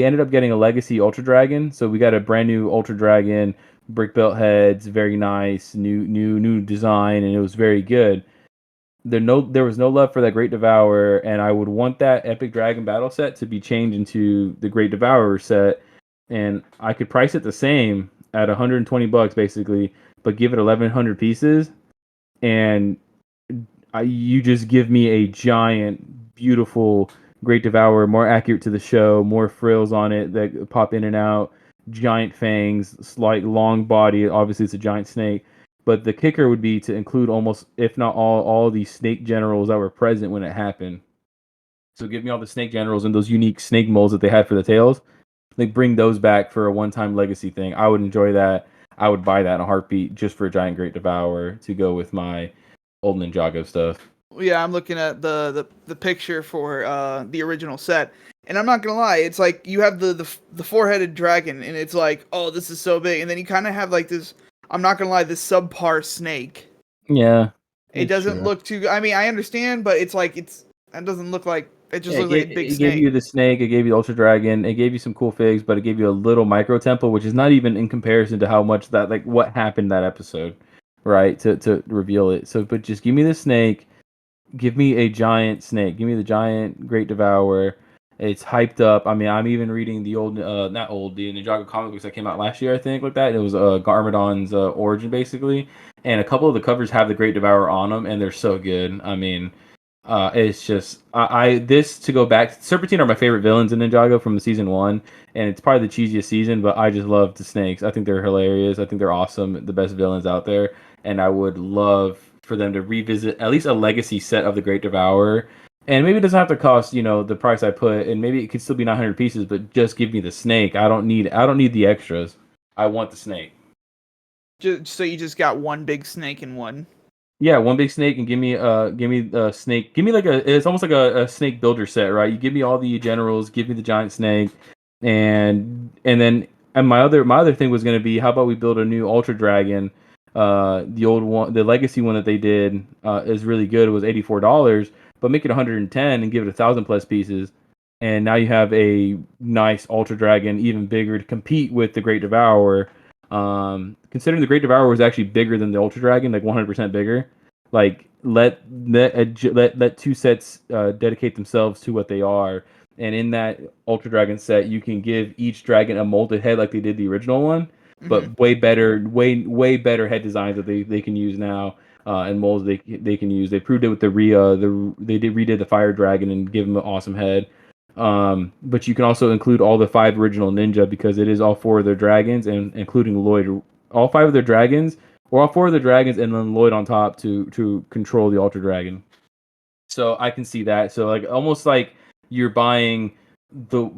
ended up getting a legacy Ultra Dragon, so we got a brand new Ultra Dragon, brick built heads, very nice, new design, and it was very good. There was no love for that Great Devourer, and I would want that Epic Dragon Battle set to be changed into the Great Devourer set, and I could price it the same at $120 basically, but give it 1,100 pieces, and you just give me a giant, beautiful Great Devourer, more accurate to the show, more frills on it that pop in and out, giant fangs, slight long body. Obviously, it's a giant snake. But the kicker would be to include almost, if not all the snake generals that were present when it happened. So give me all the snake generals and those unique snake molds that they had for the tails. Like bring those back for a one-time legacy thing. I would enjoy that. I would buy that in a heartbeat just for a giant Great Devourer to go with my old Ninjago stuff. Yeah, I'm looking at the picture for the original set, and I'm not gonna lie, it's like you have the 4-headed dragon, and it's like, oh, this is so big, and then you kind of have like this. I'm not gonna lie, this subpar snake. Yeah, It it's doesn't true. look too. I mean, I understand, but it's like it doesn't look like it. Just Yeah, looks like a big it gave snake. you the snake, it gave you the Ultra Dragon, it gave you some cool figs, but it gave you a little micro temple, which is not even in comparison to how much that like what happened that episode, right? To reveal it. So, but just give me the snake, give me a giant snake, give me the giant Great Devourer. It's hyped up. I mean, I'm even reading the old, not old, the Ninjago comic books that came out last year, I think, like that. It was Garmadon's origin, basically, and a couple of the covers have the Great Devourer on them, and they're so good. I mean, it's just I this to go back. Serpentine are my favorite villains in Ninjago from the season one, and it's probably the cheesiest season. But I just love the snakes. I think they're hilarious. I think they're awesome, the best villains out there. And I would love for them to revisit at least a legacy set of the Great Devourer. And maybe it doesn't have to cost the price I put, and maybe it could still be 900 pieces. But just give me the snake. I don't need the extras. I want the snake. Just so you just got one big snake in one. Yeah, one big snake, and give me a snake. Give me like it's almost like a snake builder set, right? You give me all the generals, give me the giant snake, and then and my other thing was gonna be, how about we build a new Ultra Dragon? The old one, the legacy one that they did is really good. It was $84, but make it 110 and give it 1,000 plus pieces, and now you have a nice Ultra Dragon, even bigger, to compete with the Great Devourer. Considering the Great Devourer was actually bigger than the Ultra Dragon, like 100% bigger, like let two sets dedicate themselves to what they are. And in that Ultra Dragon set, you can give each dragon a molded head like they did the original one. Hmm. but way better, way better head designs that they can use now, and molds they can use. They proved it with they redid the fire dragon and give him an awesome head. But you can also include all the 5 original ninja because it is all 4 of their dragons and including Lloyd, all 5 of their dragons, or all 4 of their dragons, and then Lloyd on top to control the Ultra Dragon. So I can see that. So like almost like you're buying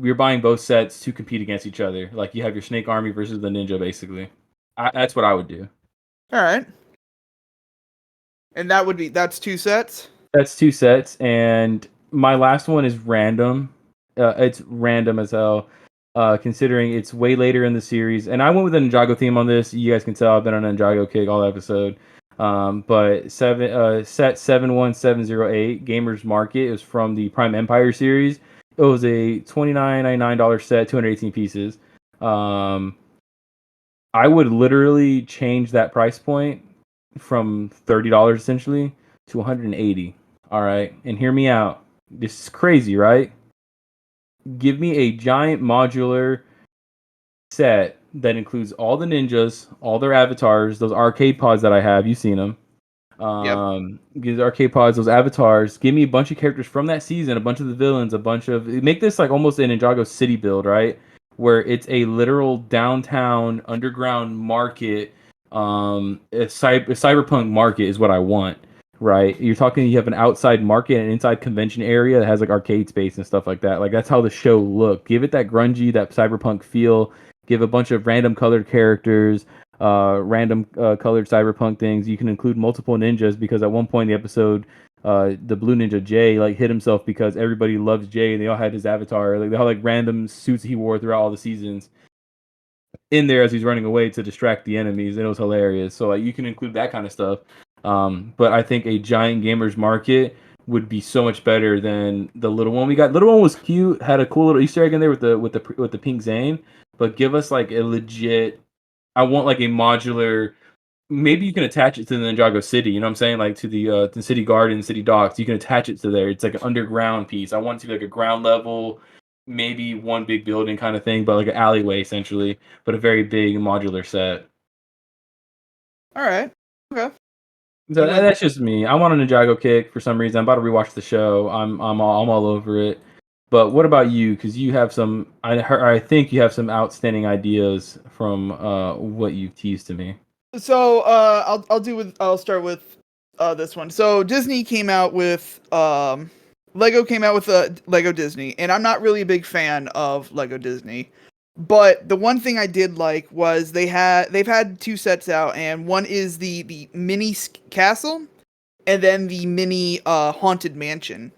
you're buying both sets to compete against each other. Like you have your Snake Army versus the Ninja, basically. That's what I would do. All right. And that's 2 sets. That's 2 sets, and my last one is random. It's random as hell, considering it's way later in the series. And I went with a Ninjago theme on this. You guys can tell I've been on a Ninjago kick all episode. But set 71708 Gamers Market is from the Prime Empire series. It was a $29.99 set, 218 pieces. I would literally change that price point from $30 essentially to 180. All right, and hear me out. This is crazy, right? Give me a giant modular set that includes all the ninjas, all their avatars, those arcade pods that I have. You've seen them. Yep. Give the arcade pods, those avatars. Give me a bunch of characters from that season, a bunch of the villains, a bunch of make this like almost an Ninjago City build, right? Where it's a literal downtown underground market. A cyberpunk market is what I want, right? You're talking. You have an outside market and an inside convention area that has like arcade space and stuff like that. Like that's how the show looked. Give it that grungy, that cyberpunk feel. Give a bunch of random colored characters, random colored cyberpunk things. You can include multiple ninjas because at one point in the episode, the blue ninja Jay like hit himself because everybody loves Jay and they all had his avatar. Like they all like random suits he wore throughout all the seasons in there as he's running away to distract the enemies. And it was hilarious. So like you can include that kind of stuff. But I think a giant gamers market would be so much better than the little one we got. Little one was cute, had a cool little Easter egg in there with the pink Zane. But give us like a legit. I want like a modular. Maybe you can attach it to the Ninjago City. You know what I'm saying? Like to the city garden, city docks. You can attach it to there. It's like an underground piece. I want it to be like a ground level, maybe one big building kind of thing, but like an alleyway essentially, but a very big modular set. All right. Okay. So You went that's just me. I want a Ninjago kick for some reason. I'm about to rewatch the show. I'm all over it. But what about you? Because you have some. I think you have some outstanding ideas from what you've teased to me. So I'll start with this one. So Disney came out with Lego came out with Lego Disney, and I'm not really a big fan of Lego Disney. But the one thing I did like was they've had 2 sets out, and one is the mini castle, and then the mini haunted mansion.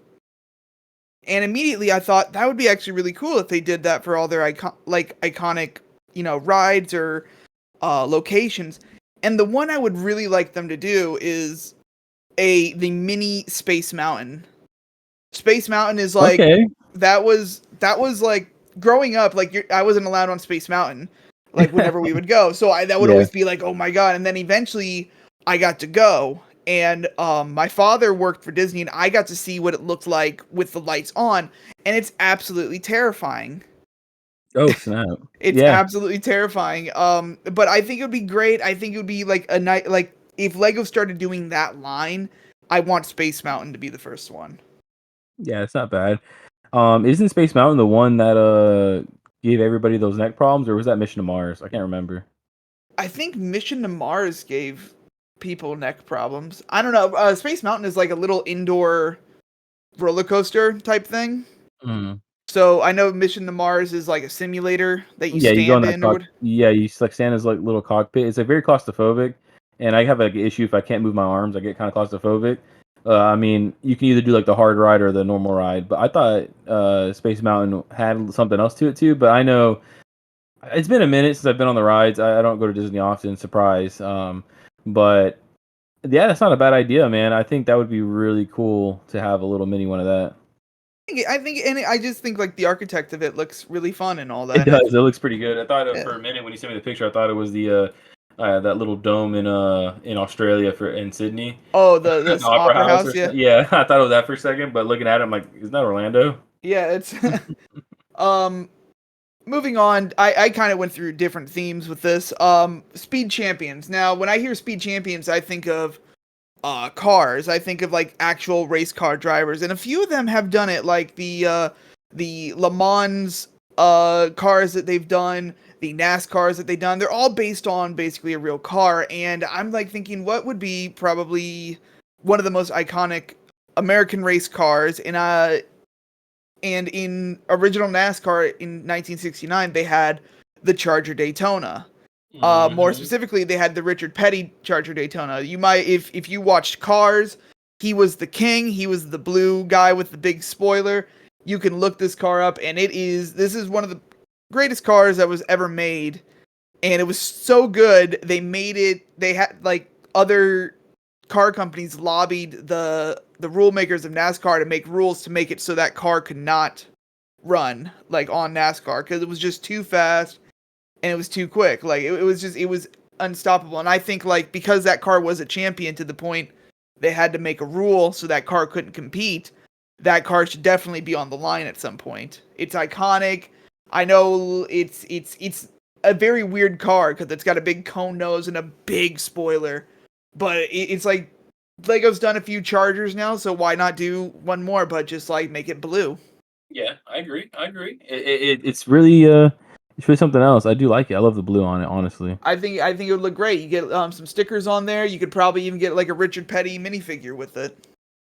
And immediately I thought that would be actually really cool if they did that for all their iconic, rides or locations. And the one I would really like them to do is the mini Space Mountain. Space Mountain is like Okay. that was like growing up, like I wasn't allowed on Space Mountain, like whenever we would go. So that would Yeah. always be like, oh my god. And then eventually I got to go. And my father worked for Disney, and I got to see what it looked like with the lights on, and it's absolutely terrifying. Oh snap! It's Yeah, absolutely terrifying. But I think it would be great. I think it would be like a night, like if Lego started doing that line. I want Space Mountain to be the first one. yeah, it's not bad. Isn't Space Mountain the one that gave everybody those neck problems, or was that Mission to Mars? I can't remember. I think Mission to Mars gave people neck problems. I don't know. Space Mountain is like a little indoor roller coaster type thing. Mm. So I know Mission to Mars is like a simulator that you Yeah, you go in stand that in or what. Yeah, you like stand as like little cockpit. It's like very claustrophobic, and I have like an issue if I can't move my arms. I get kind of claustrophobic. I mean, you can either do like the hard ride or the normal ride, but I thought Space Mountain had something else to it too. But I know it's been a minute since I've been on the rides. I don't go to Disney often. Surprise. But yeah, that's not a bad idea, man. I think that would be really cool to have a little mini one of that. And I just think like the architect of it looks really fun and all that. It And does. It looks pretty good. I thought yeah. for a minute when you sent me the picture, I thought it was the that little dome in Australia in Sydney, Oh, the the Opera Opera House House, or yeah, something. Yeah, I thought it was that for a second, but looking at it, I'm like, isn't that Orlando? yeah. It's um moving on, I kind of went through different themes with this. Speed champions. Now, when I hear speed champions, I think of cars. I think of like actual race car drivers, and a few of them have done it, like the Le Mans cars that they've done, the NASCARs that they've done. They're all based on basically a real car, and I'm like thinking, what would be probably one of the most iconic American race cars and in original NASCAR in 1969, they had the Charger Daytona. More Hmm. specifically, they had the Richard Petty Charger Daytona. You might, if you watched Cars, he was the king. He was the blue guy with the big spoiler. You can look this car up, and this is one of the greatest cars that was ever made, and it was so good. They made it. They had like other car companies lobbied the rule makers of NASCAR to make rules to make it so that car could not run like on NASCAR because it was just too fast and it was too quick. Like it was unstoppable. And I think like because that car was a champion to the point they had to make a rule so that car couldn't compete, that car should definitely be on the line at some point. It's iconic. I know it's a very weird car because it's got a big cone nose and a big spoiler, but it's like Lego's done a few Chargers now, so why not do one more? But just like make it blue. Yeah, I agree. I agree. It's really something else. I do like it. I love the blue on it, honestly. I think it would look great. You get some stickers on there. You could probably even get like a Richard Petty minifigure with it.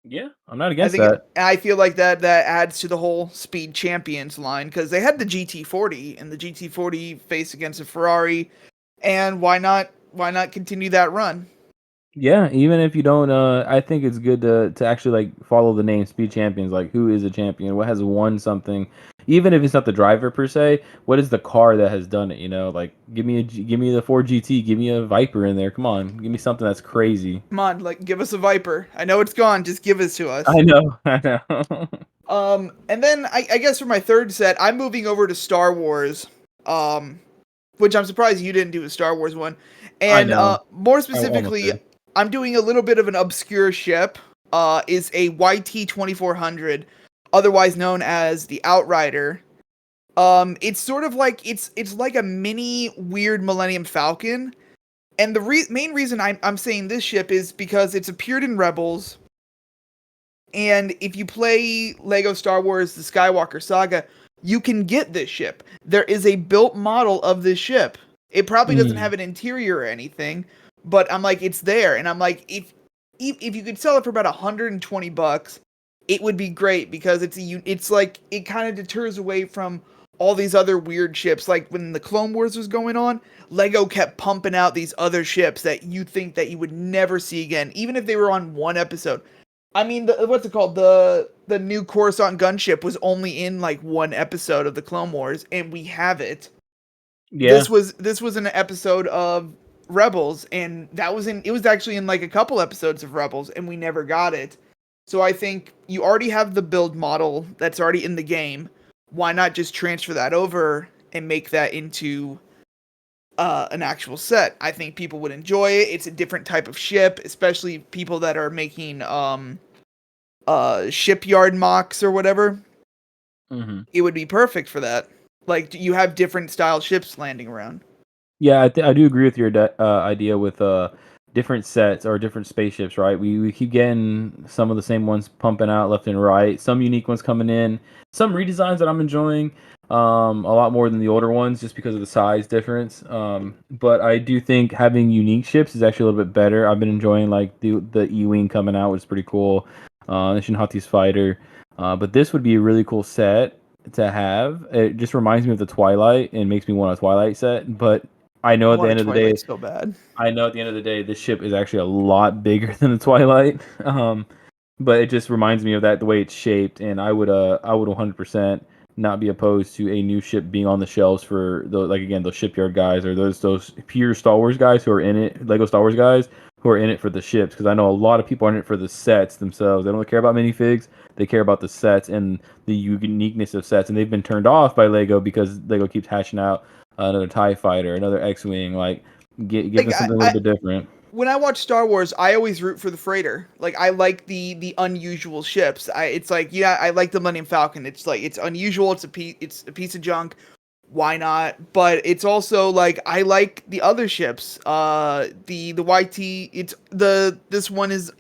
Yeah, I'm not against that. I feel like that adds to the whole Speed Champions line because they had the GT40 and the GT40 face against a Ferrari, and why not continue that run? Yeah, even if you don't, I think it's good to actually like follow the name Speed Champions. Like, who is a champion? What has won something? Even if it's not the driver per se, what is the car that has done it? You know, like give me the Ford GT, give me a Viper in there. Come on, give me something that's crazy. Come on, like give us a Viper. I know it's gone. Just give it to us. I know, I know. And then I guess for my third set, I'm moving over to Star Wars. Which I'm surprised you didn't do a Star Wars one. I And know. more I almost specifically, did. I'm doing a little bit of an obscure ship. Is a YT 2400, otherwise known as the Outrider. It's sort of like it's like a mini weird Millennium Falcon. And the main reason I'm saying this ship is because it's appeared in Rebels. And if you play Lego Star Wars: The Skywalker Saga, you can get this ship. There is a built model of this ship. It probably doesn't Mm. have an interior or anything, but I'm like, it's there, and I'm like, if you could sell it for about $120, it would be great because it's like it kind of deters away from all these other weird ships. Like when the Clone Wars was going on, Lego kept pumping out these other ships that you think that you would never see again, even if they were on one episode. I mean, what's it called? The new Coruscant gunship was only in like one episode of the Clone Wars, and we have it. Yeah. This was an episode of Rebels, and it was actually in like a couple episodes of Rebels, and we never got it. So I think you already have the build model that's already in the game. Why not just transfer that over and make that into an actual set? I think people would enjoy it. It's a different type of ship, especially people that are making shipyard mocks or whatever. Hmm. It would be perfect for that. Like you have different style ships landing around. Yeah, I do agree with your idea with different sets or different spaceships, right? We keep getting some of the same ones pumping out left and right, some unique ones coming in, some redesigns that I'm enjoying a lot more than the older ones just because of the size difference. But I do think having unique ships is actually a little bit better. I've been enjoying like the E-Wing coming out, which is pretty cool. The Shinhati's fighter. But this would be a really cool set to have. It just reminds me of the Twilight and makes me want a Twilight set, but I know I at the want a end of the day, Twilight so bad. I know at the end of the day, this ship is actually a lot bigger than the Twilight. But it just reminds me of that the way it's shaped, and I would 100% not be opposed to a new ship being on the shelves for the like again those shipyard guys or those pure Star Wars guys who are in it, Lego Star Wars guys who are in it for the ships. Because I know a lot of people are in it for the sets themselves. They don't care about minifigs. They care about the sets and the uniqueness of sets, and they've been turned off by Lego because Lego keeps hashing out another TIE fighter, another X-wing, like give Like them something a little bit different. when I watch Star Wars, I always root for the freighter. Like I like the unusual ships. It's like, yeah, I like the Millennium Falcon. It's like it's unusual. It's a piece of junk, why not? But it's also like I like the other ships. The YT. It's this one is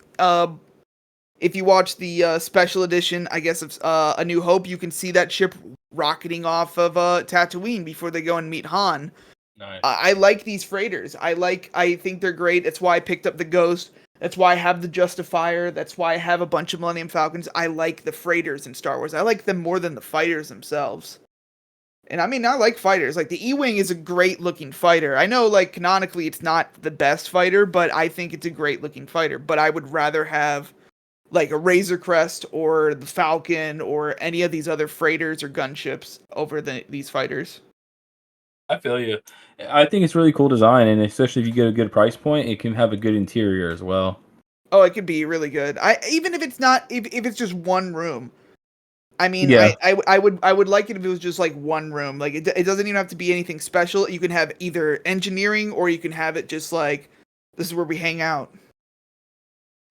if you watch the special edition, I guess of A New Hope, you can see that ship rocketing off of Tatooine before they go and meet Han. Nice. I like these freighters. I think they're great. That's why I picked up the Ghost. That's why I have the Justifier. That's why I have a bunch of Millennium Falcons. I like the freighters in Star Wars. I like them more than the fighters themselves. And I mean, I like fighters. Like the E-Wing is a great looking fighter. I know, like canonically, it's not the best fighter, but I think it's a great looking fighter. But I would rather have like a Razor Crest or the Falcon or any of these other freighters or gunships over these fighters. I feel you. I think it's really cool design, and especially if you get a good price point, it can have a good interior as well. Oh, it could be really good. I even if it's not if it's just one room. I mean, Yeah, I would like it if it was just like one room. Like it doesn't even have to be anything special. You can have either engineering or you can have it just like this is where we hang out.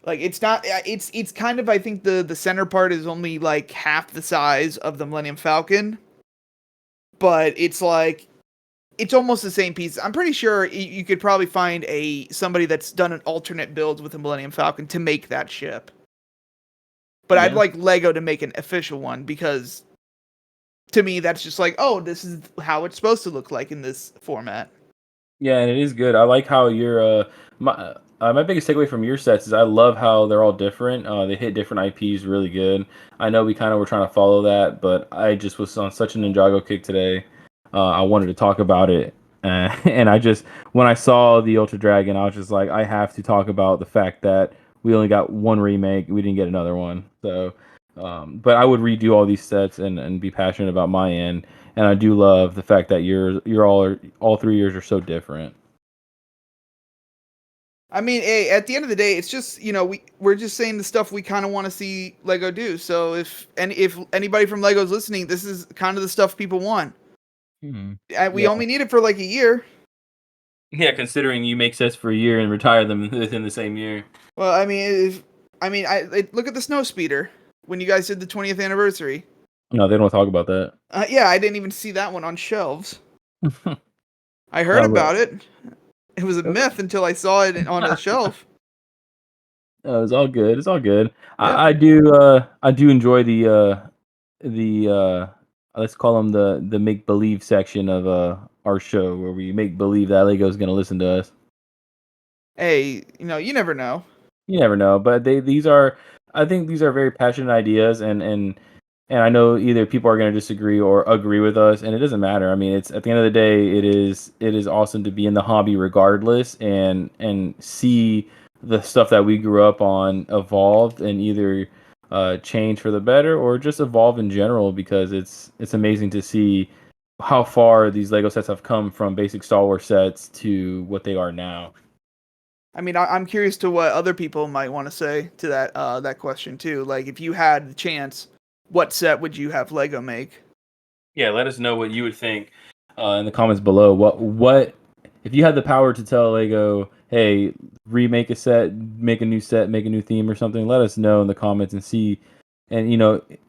Like it's not it's kind of I think the center part is only like half the size of the Millennium Falcon, but it's like it's almost the same piece. I'm pretty sure you could probably find somebody that's done an alternate build with the Millennium Falcon to make that ship. But I'd yeah. like Lego to make an official one because to me that's just like, oh, this is how it's supposed to look like in this format. Yeah, and it is good. I like how my biggest takeaway from your sets is I love how they're all different. They hit different IPs really good. I know we kind of were trying to follow that, but I just was on such an Ninjago kick today. I wanted to talk about it, and I just when I saw the Ultra Dragon, I was just like, I have to talk about the fact that we only got one remake. We didn't get another one. So, but I would redo all these sets and be passionate about my end. And I do love the fact that you're all 3 years are so different. I mean, hey, at the end of the day, it's just we're just saying the stuff we kind of want to see Lego do. So if anybody from Lego's listening, this is kind of the stuff people want. We Yeah, only need it for like a year. yeah. Considering you make sets for a year and retire them within the same year. Well, I mean, look at the snow speeder when you guys did the 20th anniversary. No, they don't talk about that. Yeah, I didn't even see that one on shelves. I heard No, but about it. It was a myth until I saw it on a shelf. it's all good. It's all good. Yep. I do enjoy the let's call them the make believe section of our show where we make believe that Lego's gonna listen to us. Hey, you never know. You never know, but these are I think these are very passionate ideas, and I know either people are going to disagree or agree with us, and it doesn't matter. I mean, it's at the end of the day, it is awesome to be in the hobby regardless, and see the stuff that we grew up on evolved and either change for the better or just evolve in general because it's amazing to see how far these Lego sets have come from basic Star Wars sets to what they are now. I mean, I'm curious to what other people might want to say to that question too. Like, if you had the chance, what set would you have Lego make? Yeah, let us know what you would think in the comments below. What if you had the power to tell Lego, hey, remake a set, make a new set, make a new theme or something? Let us know in the comments and see, and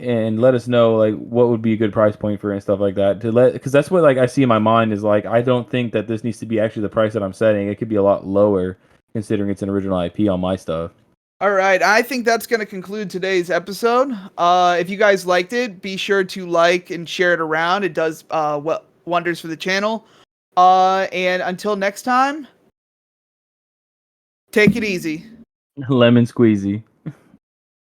and let us know like what would be a good price point for it and stuff like that. Because that's what like I see in my mind is like I don't think that this needs to be actually the price that I'm setting. It could be a lot lower considering it's an original IP on my stuff. All right, I think that's going to conclude today's episode. If you guys liked it, be sure to like and share it around. It does wonders for the channel. And until next time, take it easy. Lemon squeezy.